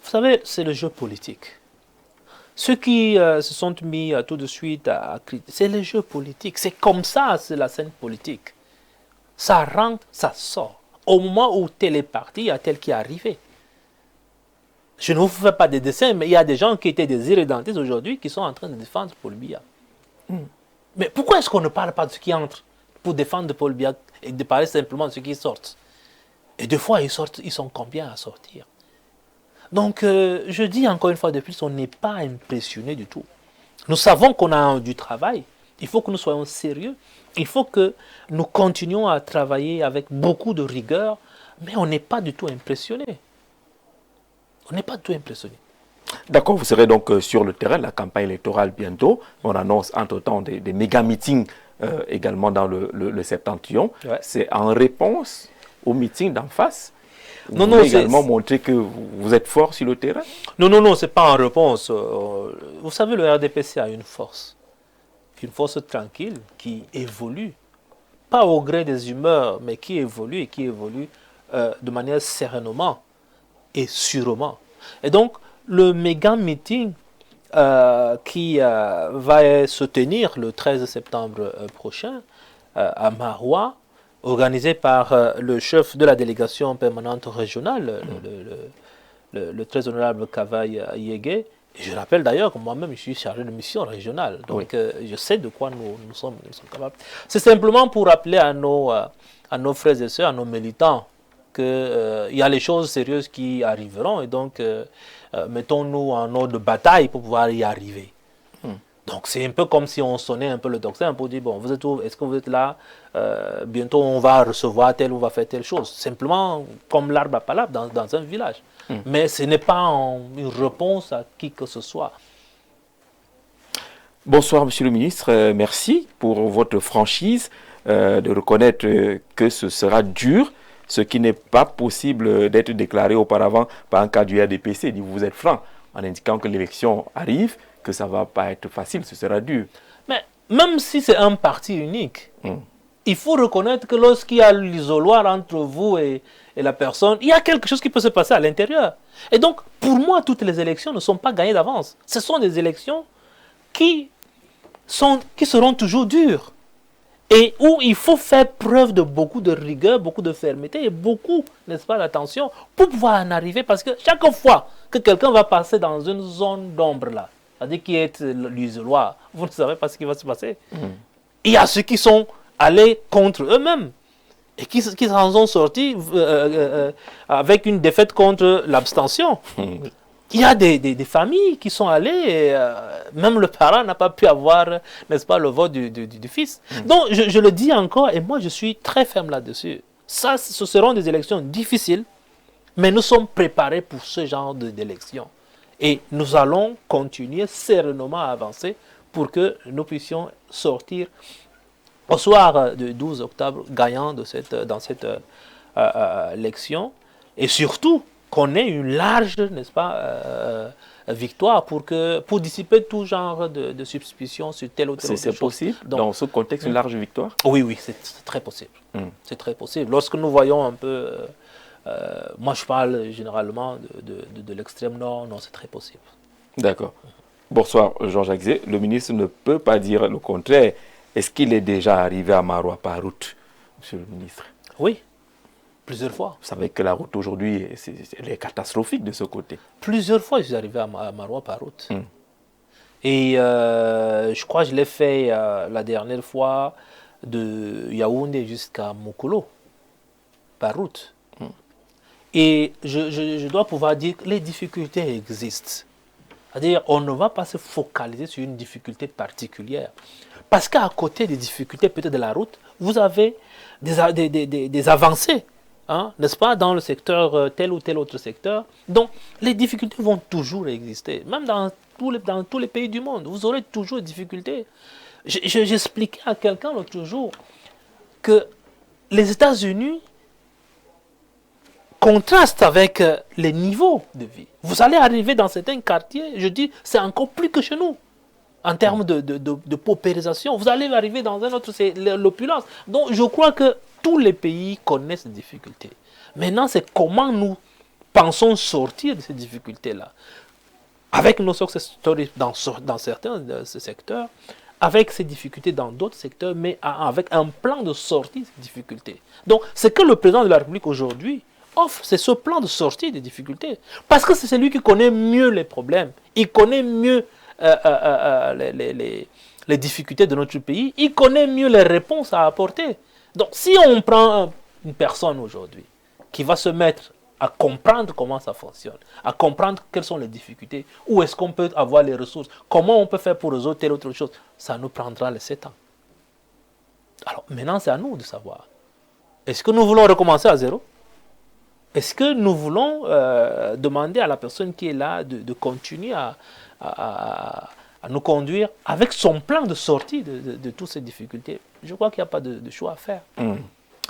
Speaker 1: Vous savez, c'est le jeu politique. Ceux qui se sont mis tout de suite à critiquer, c'est le jeu politique. C'est comme ça, c'est la scène politique. Ça rentre, ça sort. Au moment où tel est parti, il y a tel qui est arrivé. Je ne vous fais pas des dessins, mais il y a des gens qui étaient des irrédentistes aujourd'hui qui sont en train de défendre Paul Biya. Mais pourquoi est-ce qu'on ne parle pas de ceux qui entrent pour défendre Paul Biya et de parler simplement de ceux qui sortent? Et des fois, ils sortent, ils sont combien à sortir? Donc, je dis encore une fois de plus, on n'est pas impressionné du tout. Nous savons qu'on a du travail. Il faut que nous soyons sérieux. Il faut que nous continuions à travailler avec beaucoup de rigueur. Mais on n'est pas du tout impressionné. On n'est pas du tout impressionné.
Speaker 2: D'accord, vous serez donc sur le terrain, la campagne électorale bientôt. On annonce entre-temps des méga-meetings également dans le Septentrion. Ouais. C'est en réponse aux meetings d'en face. Vous voulez également montrer que vous êtes fort sur le terrain?
Speaker 1: Non, ce n'est pas en réponse. Vous savez, le RDPC a une force tranquille qui évolue, pas au gré des humeurs, mais qui évolue et qui évolue de manière sereinement et sûrement. Et donc, le méga meeting qui va se tenir le 13 septembre prochain à Maroua, organisé par le chef de la délégation permanente régionale, le très honorable Kavaï Yégué. Et je rappelle d'ailleurs que moi-même, je suis chargé de mission régionale. Donc, je sais de quoi nous sommes capables. C'est simplement pour rappeler à nos frères et sœurs, à nos militants, qu'il y a les choses sérieuses qui arriveront. Et donc, mettons-nous en ordre de bataille pour pouvoir y arriver. Donc c'est un peu comme si on sonnait un peu le tocsin pour dire, bon, vous êtes où? Est-ce que vous êtes là? Bientôt on va recevoir tel ou on va faire telle chose. Simplement comme l'arbre à palabre dans un village. Mais ce n'est pas une réponse à qui que ce soit.
Speaker 2: Bonsoir Monsieur le Ministre, merci pour votre franchise de reconnaître que ce sera dur, ce qui n'est pas possible d'être déclaré auparavant par un cas du RDPC. Vous êtes franc en indiquant que l'élection arrive, que ça ne va pas être facile, ce sera dur.
Speaker 1: Mais même si c'est un parti unique, il faut reconnaître que lorsqu'il y a l'isoloir entre vous et la personne, il y a quelque chose qui peut se passer à l'intérieur. Et donc, pour moi, toutes les élections ne sont pas gagnées d'avance. Ce sont des élections qui seront toujours dures. Et où il faut faire preuve de beaucoup de rigueur, beaucoup de fermeté et beaucoup, n'est-ce pas, d'attention pour pouvoir en arriver. Parce que chaque fois que quelqu'un va passer dans une zone d'ombre là, c'est-à-dire qui est l'isoloir, vous ne savez pas ce qui va se passer. Il y a ceux qui sont allés contre eux-mêmes et qui s'en sont sortis avec une défaite contre l'abstention. Il y a des familles qui sont allées, et, même le parent n'a pas pu avoir, n'est-ce pas, le vote du fils. Donc je le dis encore, et moi je suis très ferme là-dessus. Ça, ce seront des élections difficiles, mais nous sommes préparés pour ce genre d'élections. Et nous allons continuer sereinement à avancer pour que nous puissions sortir au soir du 12 octobre gagnant dans cette élection. Et surtout qu'on ait une large, n'est-ce pas, victoire pour dissiper tout genre de suspicion sur telle ou telle chose.
Speaker 2: C'est possible dans ce contexte, une large victoire?
Speaker 1: Oui, c'est très possible. C'est très possible. Lorsque nous voyons un peu... moi, je parle généralement de l'extrême nord. Non, c'est très possible.
Speaker 2: D'accord. Bonsoir, Georges Axé. Le ministre ne peut pas dire le contraire. Est-ce qu'il est déjà arrivé à Maroua par route, monsieur le ministre?
Speaker 1: Oui, plusieurs fois.
Speaker 2: Vous savez que la route aujourd'hui, elle est catastrophique de ce côté.
Speaker 1: Plusieurs fois, je suis arrivé à Maroua par route. Et je crois que je l'ai fait la dernière fois de Yaoundé jusqu'à Mokolo, par route. Et je dois pouvoir dire que les difficultés existent. C'est-à-dire on ne va pas se focaliser sur une difficulté particulière. Parce qu'à côté des difficultés peut-être de la route, vous avez des avancées hein, n'est-ce pas, dans le secteur, tel ou tel autre secteur. Donc, les difficultés vont toujours exister, même dans tous les pays du monde. Vous aurez toujours des difficultés. J'expliquais à quelqu'un l'autre jour que les États-Unis contrastent avec les niveaux de vie. Vous allez arriver dans certains quartiers, je dis, c'est encore plus que chez nous. En termes de paupérisation, vous allez arriver dans un autre, c'est l'opulence. Donc, je crois que tous les pays connaissent ces difficultés. Maintenant, c'est comment nous pensons sortir de ces difficultés-là. Avec nos success stories dans certains de ces secteurs, avec ces difficultés dans d'autres secteurs, mais avec un plan de sortie de ces difficultés. Donc, ce que le président de la République aujourd'hui offre, c'est ce plan de sortie des difficultés. Parce que c'est celui qui connaît mieux les problèmes. Il connaît mieux les difficultés de notre pays. Il connaît mieux les réponses à apporter. Donc, si on prend une personne aujourd'hui qui va se mettre à comprendre comment ça fonctionne, à comprendre quelles sont les difficultés, où est-ce qu'on peut avoir les ressources, comment on peut faire pour résoudre telle autre chose, ça nous prendra les 7 ans. Alors, maintenant, c'est à nous de savoir. Est-ce que nous voulons recommencer à zéro? Est-ce que nous voulons demander à la personne qui est là de continuer à nous conduire avec son plan de sortie de toutes ces difficultés? Je crois qu'il n'y a pas de choix à faire.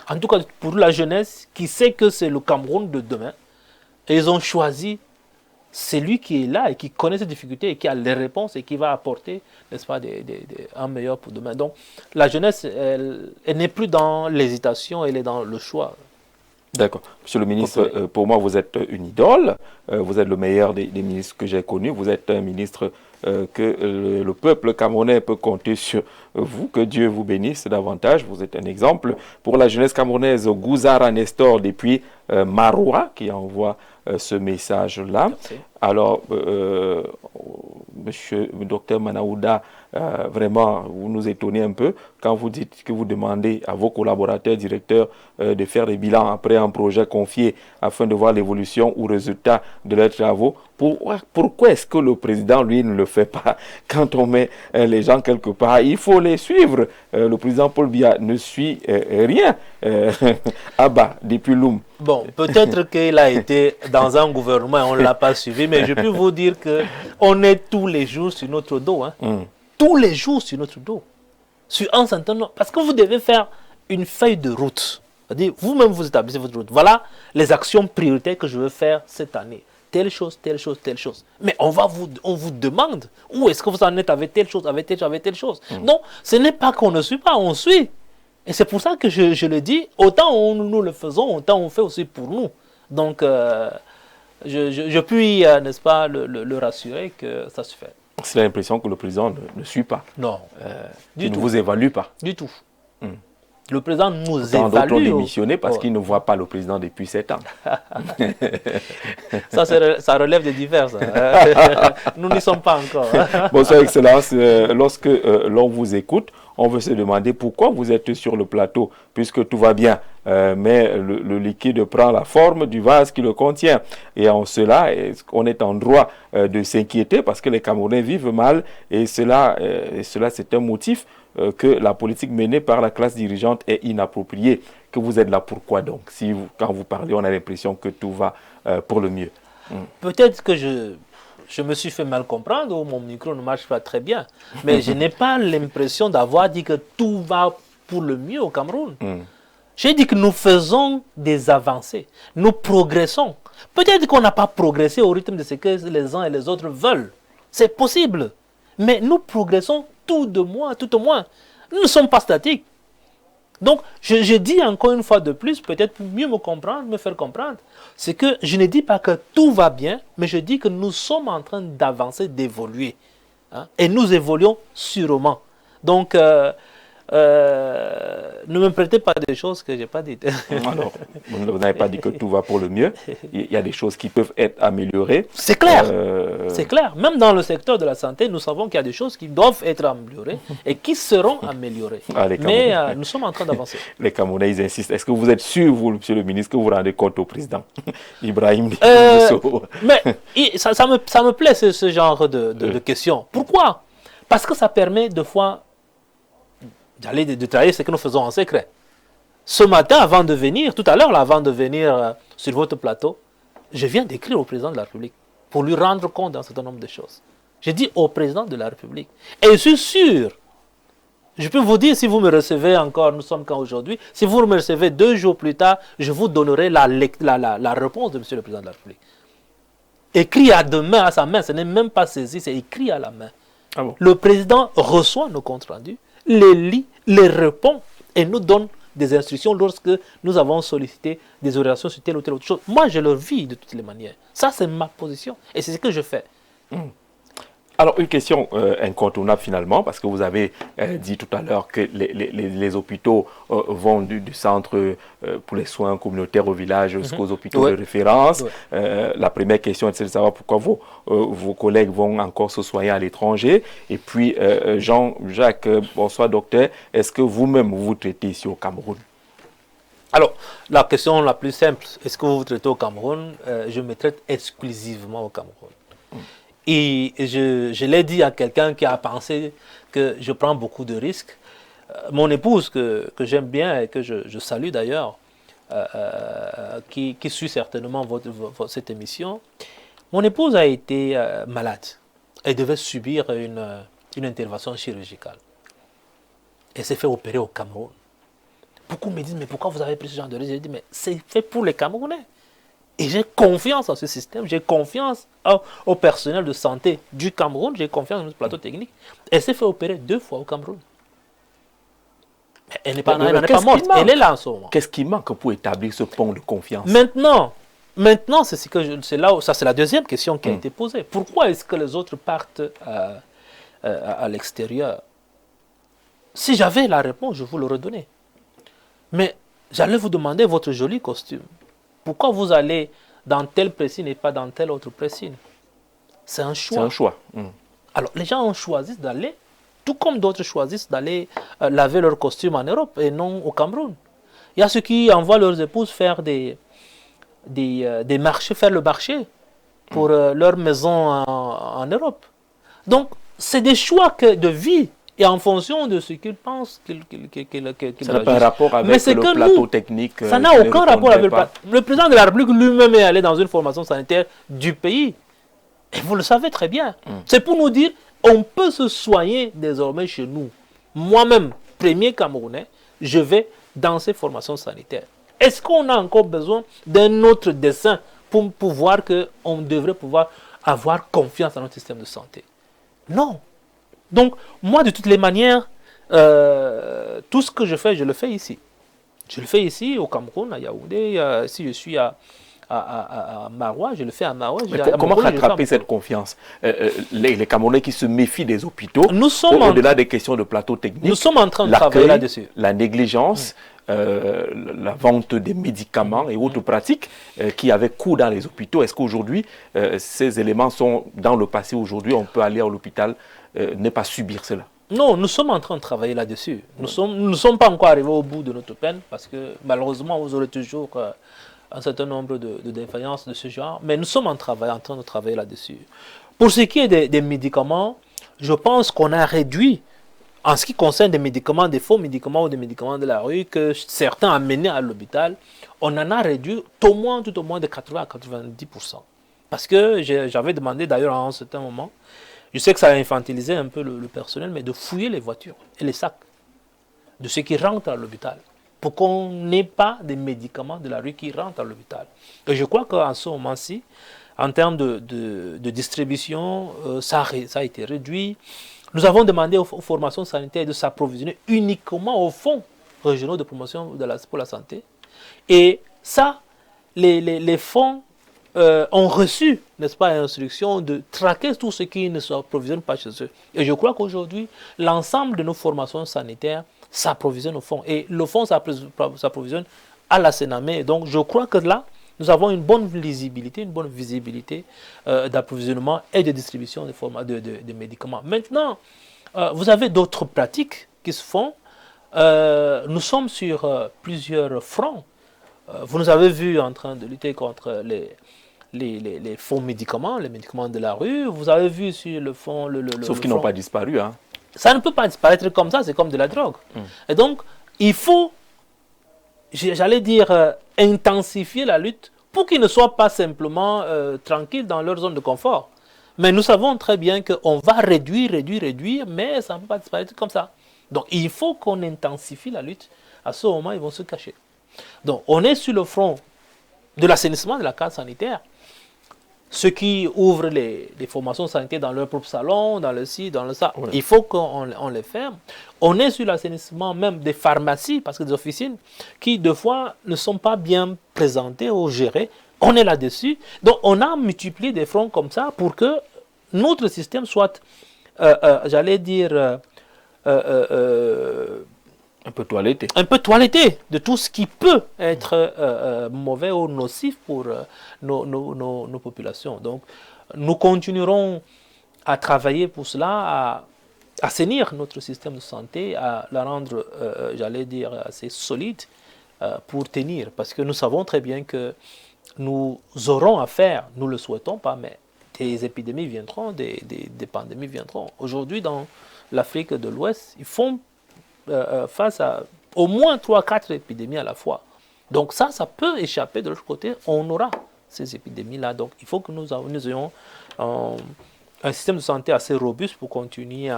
Speaker 1: En tout cas, pour la jeunesse qui sait que c'est le Cameroun de demain, et ils ont choisi celui qui est là et qui connaît ces difficultés et qui a les réponses et qui va apporter, n'est-ce pas, un meilleur pour demain. Donc, la jeunesse, elle n'est plus dans l'hésitation, elle est dans le choix.
Speaker 2: D'accord. Monsieur le ministre, pour moi, vous êtes une idole. Vous êtes le meilleur des ministres que j'ai connus. Vous êtes un ministre que le peuple camerounais peut compter sur vous. Que Dieu vous bénisse davantage. Vous êtes un exemple pour la jeunesse camerounaise. Gouzara Nestor depuis Maroua qui envoie ce message-là. Alors, monsieur le docteur Manaouda, vraiment, vous nous étonnez un peu quand vous dites que vous demandez à vos collaborateurs, directeurs, de faire des bilans après un projet confié afin de voir l'évolution ou résultat de leurs travaux. Pourquoi est-ce que le président, lui, ne le fait pas quand on met les gens quelque part? Il faut les suivre. Le président Paul Biya ne suit rien. Abba, depuis Loum.
Speaker 1: Bon, peut-être qu'il a été dans un gouvernement et on ne l'a pas suivi, mais je peux vous dire qu'on est tous les jours sur notre dos. Hein. Tous les jours sur notre dos. Sur un certain nombre. Parce que vous devez faire une feuille de route. C'est-à-dire, vous-même, vous établissez votre route. Voilà les actions prioritaires que je veux faire cette année. Telle chose, telle chose, telle chose. Mais on vous demande où est-ce que vous en êtes avec telle chose, avec telle chose, avec telle chose. Non, ce n'est pas qu'on ne suit pas, on suit. Et c'est pour ça que je le dis, autant nous le faisons, autant on fait aussi pour nous. Donc, je puis, n'est-ce pas, le rassurer que ça se fait.
Speaker 2: C'est l'impression que le président ne suit pas.
Speaker 1: Non.
Speaker 2: Il ne vous évalue pas.
Speaker 1: Du tout. Le président nous évalue.
Speaker 2: D'autres ont démissionné parce qu'ils ne voient pas le président depuis 7 ans.
Speaker 1: Ça relève des divers. Nous n'y sommes pas encore.
Speaker 2: Bonsoir, Excellence. Lorsque l'on vous écoute, on veut se demander pourquoi vous êtes sur le plateau, puisque tout va bien. Mais le liquide prend la forme du vase qui le contient. Et en cela, on est en droit de s'inquiéter parce que les Camerounais vivent mal. Et cela c'est un motif que la politique menée par la classe dirigeante est inappropriée. Que vous êtes là pourquoi donc? Quand vous parlez, on a l'impression que tout va pour le mieux.
Speaker 1: Peut-être que je me suis fait mal comprendre ou mon micro ne marche pas très bien. Mais je n'ai pas l'impression d'avoir dit que tout va pour le mieux au Cameroun. J'ai dit que nous faisons des avancées. Nous progressons. Peut-être qu'on n'a pas progressé au rythme de ce que les uns et les autres veulent. C'est possible. Mais nous progressons tout au moins. Nous ne sommes pas statiques. Donc, je dis encore une fois de plus, peut-être pour mieux me faire comprendre, c'est que je ne dis pas que tout va bien, mais je dis que nous sommes en train d'avancer, d'évoluer. Hein, et nous évoluons sûrement. Donc, ne me prêtez pas des choses que je n'ai pas dites.
Speaker 2: Alors, vous n'avez pas dit que tout va pour le mieux. Il y a des choses qui peuvent être améliorées.
Speaker 1: C'est clair. C'est clair. Même dans le secteur de la santé, nous savons qu'il y a des choses qui doivent être améliorées et qui seront améliorées. Mais nous sommes en train d'avancer.
Speaker 2: Les Camerounais, ils insistent. Est-ce que vous êtes sûr, vous, monsieur le ministre, que vous rendez compte au président Ibrahim
Speaker 1: Mais ça me plaît, ce genre de questions. Pourquoi? Parce que ça permet de fois de travailler ce que nous faisons en secret. Ce matin, avant de venir, tout à l'heure, avant de venir sur votre plateau, je viens d'écrire au président de la République pour lui rendre compte d'un certain nombre de choses. J'ai dit au président de la République. Et je suis sûr, je peux vous dire, si vous me recevez encore, nous sommes quand aujourd'hui, si vous me recevez 2 jours plus tard, je vous donnerai la réponse de M. le président de la République. Écrit à deux mains, à sa main, ce n'est même pas saisi, c'est écrit à la main.
Speaker 2: Ah bon?
Speaker 1: Le président reçoit nos comptes rendus, les lit, les répond et nous donne des instructions lorsque nous avons sollicité des orientations sur telle ou telle autre chose. Moi, je le vis de toutes les manières. Ça, c'est ma position et c'est ce que je fais.
Speaker 2: Alors, une question incontournable finalement, parce que vous avez dit tout à l'heure que les hôpitaux vont du centre pour les soins communautaires au village jusqu'aux hôpitaux de référence. La première question est de savoir pourquoi vos collègues vont encore se soigner à l'étranger. Et puis, Jean-Jacques, bonsoir docteur, est-ce que vous-même vous traitez ici au Cameroun?
Speaker 1: Alors, la question la plus simple, est-ce que vous vous traitez au Cameroun? Je me traite exclusivement au Cameroun. Et je l'ai dit à quelqu'un qui a pensé que je prends beaucoup de risques. Mon épouse, que j'aime bien et que je salue d'ailleurs, qui suit certainement cette émission, mon épouse a été malade. Elle devait subir une intervention chirurgicale. Elle s'est fait opérer au Cameroun. Beaucoup me disent, mais pourquoi vous avez pris ce genre de risque? Je dis, mais c'est fait pour les Camerounais. Et j'ai confiance en ce système, j'ai confiance au personnel de santé du Cameroun, j'ai confiance dans notre plateau technique. Elle s'est fait opérer 2 fois au Cameroun. Mais elle n'est pas morte, elle est là en ce moment.
Speaker 2: Qu'est-ce qui manque pour établir ce pont de confiance?
Speaker 1: Maintenant c'est là où, ça c'est la deuxième question qui a été posée. Pourquoi est-ce que les autres partent à l'extérieur? Si j'avais la réponse, je vous l'aurais donnée. Mais j'allais vous demander votre joli costume. Pourquoi vous allez dans telle pressine et pas dans telle autre pressine? C'est un choix.
Speaker 2: C'est un choix.
Speaker 1: Alors, les gens ont choisi d'aller, tout comme d'autres choisissent d'aller laver leur costume en Europe et non au Cameroun. Il y a ceux qui envoient leurs épouses faire des marchés, faire le marché pour leur maison en Europe. Donc, c'est des choix de vie. Et en fonction de ce qu'ils pensent
Speaker 2: ça n'a pas un rapport avec le plateau technique.
Speaker 1: Ça n'a aucun rapport avec le plateau. Le président de la République lui-même est allé dans une formation sanitaire du pays. Et vous le savez très bien. C'est pour nous dire, on peut se soigner désormais chez nous. Moi-même, premier Camerounais, je vais dans ces formations sanitaires. Est-ce qu'on a encore besoin d'un autre dessin pour voir qu'on devrait pouvoir avoir confiance dans notre système de santé? Non. Donc, moi, de toutes les manières, tout ce que je fais, je le fais ici. Je le fais ici, au Cameroun, à Yaoundé. Si je suis à Maroua, je le fais à Maroua.
Speaker 2: Comment rattraper cette confiance? Les Camerounais qui se méfient des hôpitaux, au-delà des questions de plateau technique,
Speaker 1: nous sommes en train de travailler là-dessus.
Speaker 2: La négligence, la vente des médicaments et autres pratiques qui avaient cours dans les hôpitaux. Est-ce qu'aujourd'hui, ces éléments sont dans le passé? Aujourd'hui, on peut aller à l'hôpital, ne pas subir cela?
Speaker 1: Non, nous sommes en train de travailler là-dessus. Nous ne sommes pas encore arrivés au bout de notre peine parce que malheureusement, vous aurez toujours un certain nombre de défaillances de ce genre. Mais nous sommes en train de travailler là-dessus. Pour ce qui est des médicaments, je pense qu'on a réduit, en ce qui concerne des médicaments, des faux médicaments ou des médicaments de la rue que certains amenaient à l'hôpital, on en a réduit tout au moins de 80 à 90%. Parce que j'avais demandé d'ailleurs à un certain moment, je sais que ça a infantilisé un peu le personnel, mais de fouiller les voitures et les sacs de ceux qui rentrent à l'hôpital pour qu'on n'ait pas des médicaments de la rue qui rentrent à l'hôpital. Et je crois qu'en ce moment-ci, en termes de distribution, ça a été réduit. Nous avons demandé aux formations sanitaires de s'approvisionner uniquement aux fonds régionaux de promotion pour la santé. Et ça, les fonds ont reçu, n'est-ce pas, l'instruction de traquer tout ce qui ne s'approvisionne pas chez eux. Et je crois qu'aujourd'hui, l'ensemble de nos formations sanitaires s'approvisionne au fonds. Et le fonds s'approvisionne à la Sénamé. Donc je crois que là, nous avons une bonne visibilité d'approvisionnement et de distribution de médicaments. Maintenant, vous avez d'autres pratiques qui se font. Nous sommes sur plusieurs fronts. Vous nous avez vus en train de lutter contre les faux médicaments, les médicaments de la rue. Vous avez vu sur le fond...
Speaker 2: Sauf qu'ils n'ont pas disparu. Ça
Speaker 1: ne peut pas disparaître comme ça, c'est comme de la drogue. Et donc, il faut j'allais dire, intensifier la lutte pour qu'ils ne soient pas simplement tranquilles dans leur zone de confort. Mais nous savons très bien qu'on va réduire, mais ça ne peut pas disparaître comme ça. Donc il faut qu'on intensifie la lutte. À ce moment, ils vont se cacher. Donc on est sur le front de l'assainissement de la carte sanitaire. Ceux qui ouvrent les formations sanitaires dans leur propre salon, dans le ci, dans le ça, il faut qu'on les ferme. On est sur l'assainissement même des pharmacies, parce que des officines qui, des fois, ne sont pas bien présentées ou gérées. On est là-dessus. Donc, on a multiplié des fronts comme ça pour que notre système soit, j'allais dire,
Speaker 2: un peu toiletté.
Speaker 1: Un peu toiletté de tout ce qui peut être mauvais ou nocif pour nos populations. Donc, nous continuerons à travailler pour cela, à assainir notre système de santé, à la rendre, j'allais dire, assez solide pour tenir. Parce que nous savons très bien que nous aurons à faire, nous ne le souhaitons pas, mais des épidémies viendront, des pandémies viendront. Aujourd'hui, dans l'Afrique de l'Ouest, ils font face à au moins 3-4 épidémies à la fois. Donc ça peut échapper de l'autre côté. On aura ces épidémies-là. Donc il faut que nous ayons un système de santé assez robuste pour continuer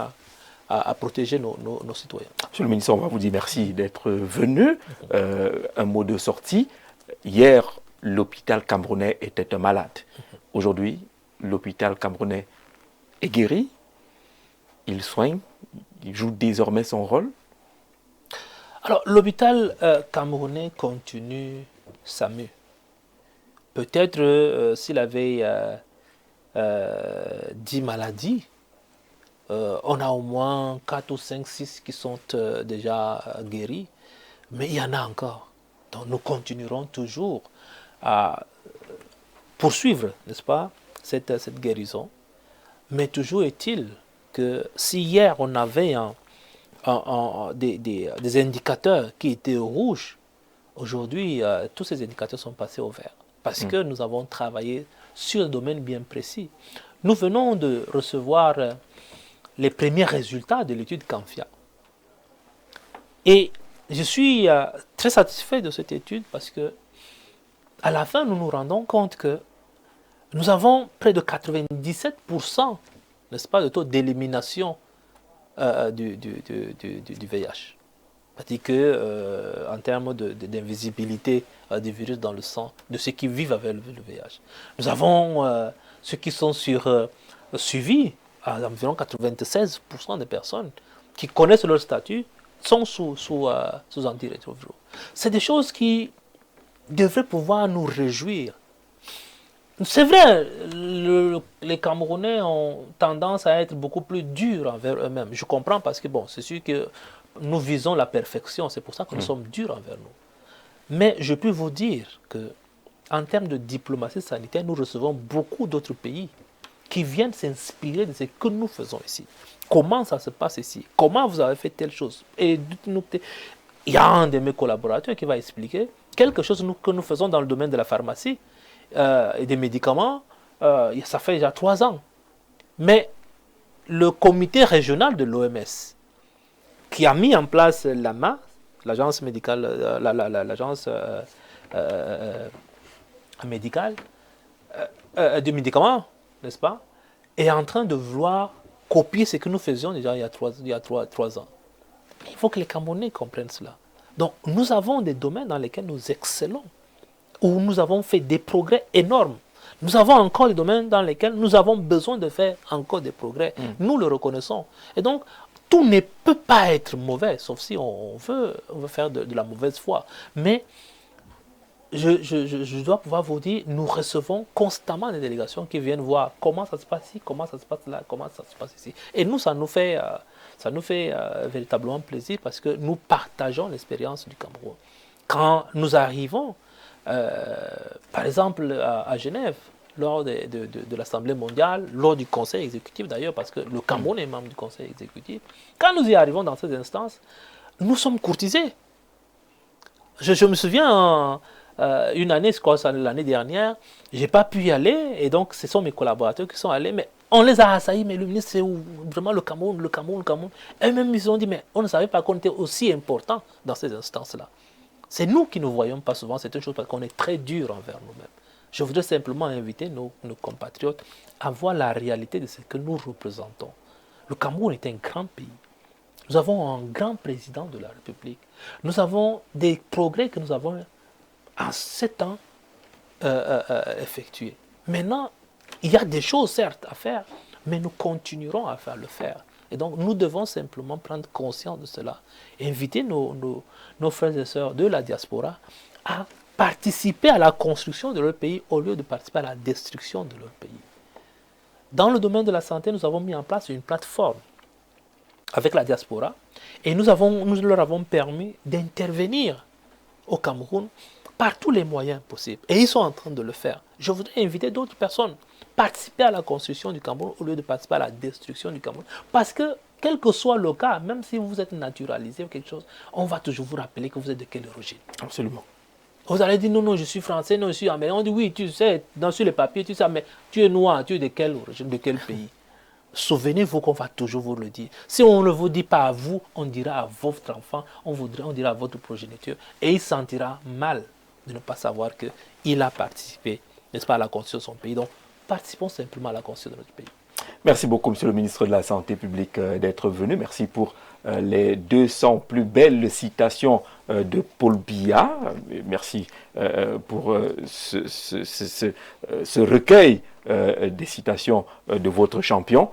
Speaker 1: à protéger nos citoyens.
Speaker 2: Monsieur le ministre, on va vous dire merci d'être venu. Un mot de sortie. Hier, l'hôpital camerounais était un malade. Aujourd'hui, l'hôpital camerounais est guéri. Il soigne. Il joue désormais son rôle.
Speaker 1: Alors, l'hôpital camerounais continue sa mue. Peut-être s'il avait 10 maladies, on a au moins 4 ou 5, 6 qui sont déjà guéris, mais il y en a encore. Donc, nous continuerons toujours à poursuivre, n'est-ce pas, cette guérison. Mais toujours est-il que si hier on avait des indicateurs qui étaient rouges, aujourd'hui, tous ces indicateurs sont passés au vert. Parce que nous avons travaillé sur un domaine bien précis. Nous venons de recevoir les premiers résultats de l'étude Canfia. Et je suis très satisfait de cette étude parce que à la fin, nous nous rendons compte que nous avons près de 97%, n'est-ce pas, de taux d'élimination du VIH. C'est-à-dire qu'en termes d'invisibilité du virus dans le sang, de ceux qui vivent avec le VIH. Nous avons ceux qui sont suivis, à environ 96% des personnes qui connaissent leur statut sont sous antirétroviraux. C'est des choses qui devraient pouvoir nous réjouir. C'est vrai, les Camerounais ont tendance à être beaucoup plus durs envers eux-mêmes. Je comprends parce que, bon, c'est sûr que nous visons la perfection, c'est pour ça que nous sommes durs envers nous. Mais je peux vous dire que, en termes de diplomatie sanitaire, nous recevons beaucoup d'autres pays qui viennent s'inspirer de ce que nous faisons ici. Comment ça se passe ici? Comment vous avez fait telle chose? Et il y a un de mes collaborateurs qui va expliquer quelque chose que nous faisons dans le domaine de la pharmacie et des médicaments, ça fait déjà 3 ans. Mais le comité régional de l'OMS, qui a mis en place l'AMA, l'agence médicale, l'agence médicale du médicament, n'est-ce pas, est en train de vouloir copier ce que nous faisions déjà il y a 3 ans. Il faut que les Camerounais comprennent cela. Donc, nous avons des domaines dans lesquels nous excellons, où nous avons fait des progrès énormes. Nous avons encore des domaines dans lesquels nous avons besoin de faire encore des progrès. Nous le reconnaissons. Et donc, tout ne peut pas être mauvais, sauf si on veut faire de la mauvaise foi. Mais je dois pouvoir vous dire, nous recevons constamment des délégations qui viennent voir comment ça se passe ici, comment ça se passe là, comment ça se passe ici. Et nous, ça nous fait véritablement plaisir parce que nous partageons l'expérience du Cameroun. Quand nous arrivons, par exemple à Genève, lors de l'Assemblée mondiale, lors du Conseil exécutif d'ailleurs, parce que le Cameroun est membre du Conseil exécutif, quand nous y arrivons dans ces instances, nous sommes courtisés. Je me souviens, une année, je crois l'année dernière, je n'ai pas pu y aller, et donc ce sont mes collaborateurs qui sont allés, mais on les a assaillis, mais le ministre, c'est vraiment le Cameroun. Et même ils ont dit, mais on ne savait pas qu'on était aussi important dans ces instances-là. C'est nous qui ne voyons pas souvent cette chose parce qu'on est très dur envers nous-mêmes. Je voudrais simplement inviter nos compatriotes à voir la réalité de ce que nous représentons. Le Cameroun est un grand pays. Nous avons un grand président de la République. Nous avons des progrès que nous avons en 7 ans effectués. Maintenant, il y a des choses certes à faire, mais nous continuerons à le faire. Et donc, nous devons simplement prendre conscience de cela. Inviter nos frères et sœurs de la diaspora à participer à la construction de leur pays au lieu de participer à la destruction de leur pays. Dans le domaine de la santé, nous avons mis en place une plateforme avec la diaspora et nous leur avons permis d'intervenir au Cameroun par tous les moyens possibles. Et ils sont en train de le faire. Je voudrais inviter d'autres personnes à participer à la construction du Cameroun au lieu de participer à la destruction du Cameroun. Parce que, quel que soit le cas, même si vous êtes naturalisé ou quelque chose, on va toujours vous rappeler que vous êtes de quelle origine.
Speaker 2: Absolument.
Speaker 1: Vous allez dire, non, non, je suis français, non, je suis américain. On dit, oui, tu sais, sur les papiers, tu sais, mais tu es noir, tu es de quelle origine, de quel pays? Souvenez-vous qu'on va toujours vous le dire. Si on ne vous dit pas à vous, on dira à votre enfant, on dira à votre progéniture, et il sentira mal de ne pas savoir qu'il a participé, n'est-ce pas, à la construction de son pays. Donc, participons simplement à la construction de notre pays.
Speaker 2: Merci beaucoup, Monsieur le ministre de la Santé publique, d'être venu. Merci pour les 200 plus belles citations de Paul Biya. Merci pour ce recueil des citations de votre champion,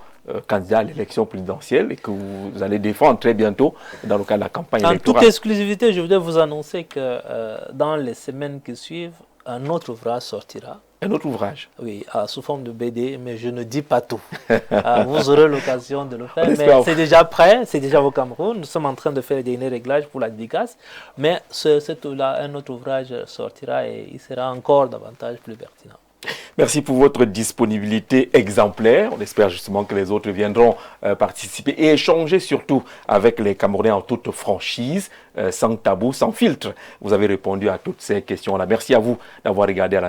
Speaker 2: candidat à l'élection présidentielle, et que vous allez défendre très bientôt dans le cadre de la campagne électorale.
Speaker 1: En toute exclusivité, je voudrais vous annoncer que dans les semaines qui suivent, un autre ouvrage sortira.
Speaker 2: Un autre ouvrage?
Speaker 1: Oui, sous forme de BD, mais je ne dis pas tout. Vous aurez l'occasion de le faire. Mais c'est déjà prêt, c'est déjà au Cameroun. Nous sommes en train de faire les derniers réglages pour la dédicace. Mais un autre ouvrage sortira et il sera encore davantage plus pertinent.
Speaker 2: Merci pour votre disponibilité exemplaire. On espère justement que les autres viendront participer et échanger surtout avec les Camerounais en toute franchise, sans tabou, sans filtre. Vous avez répondu à toutes ces questions-là. Merci à vous d'avoir regardé à la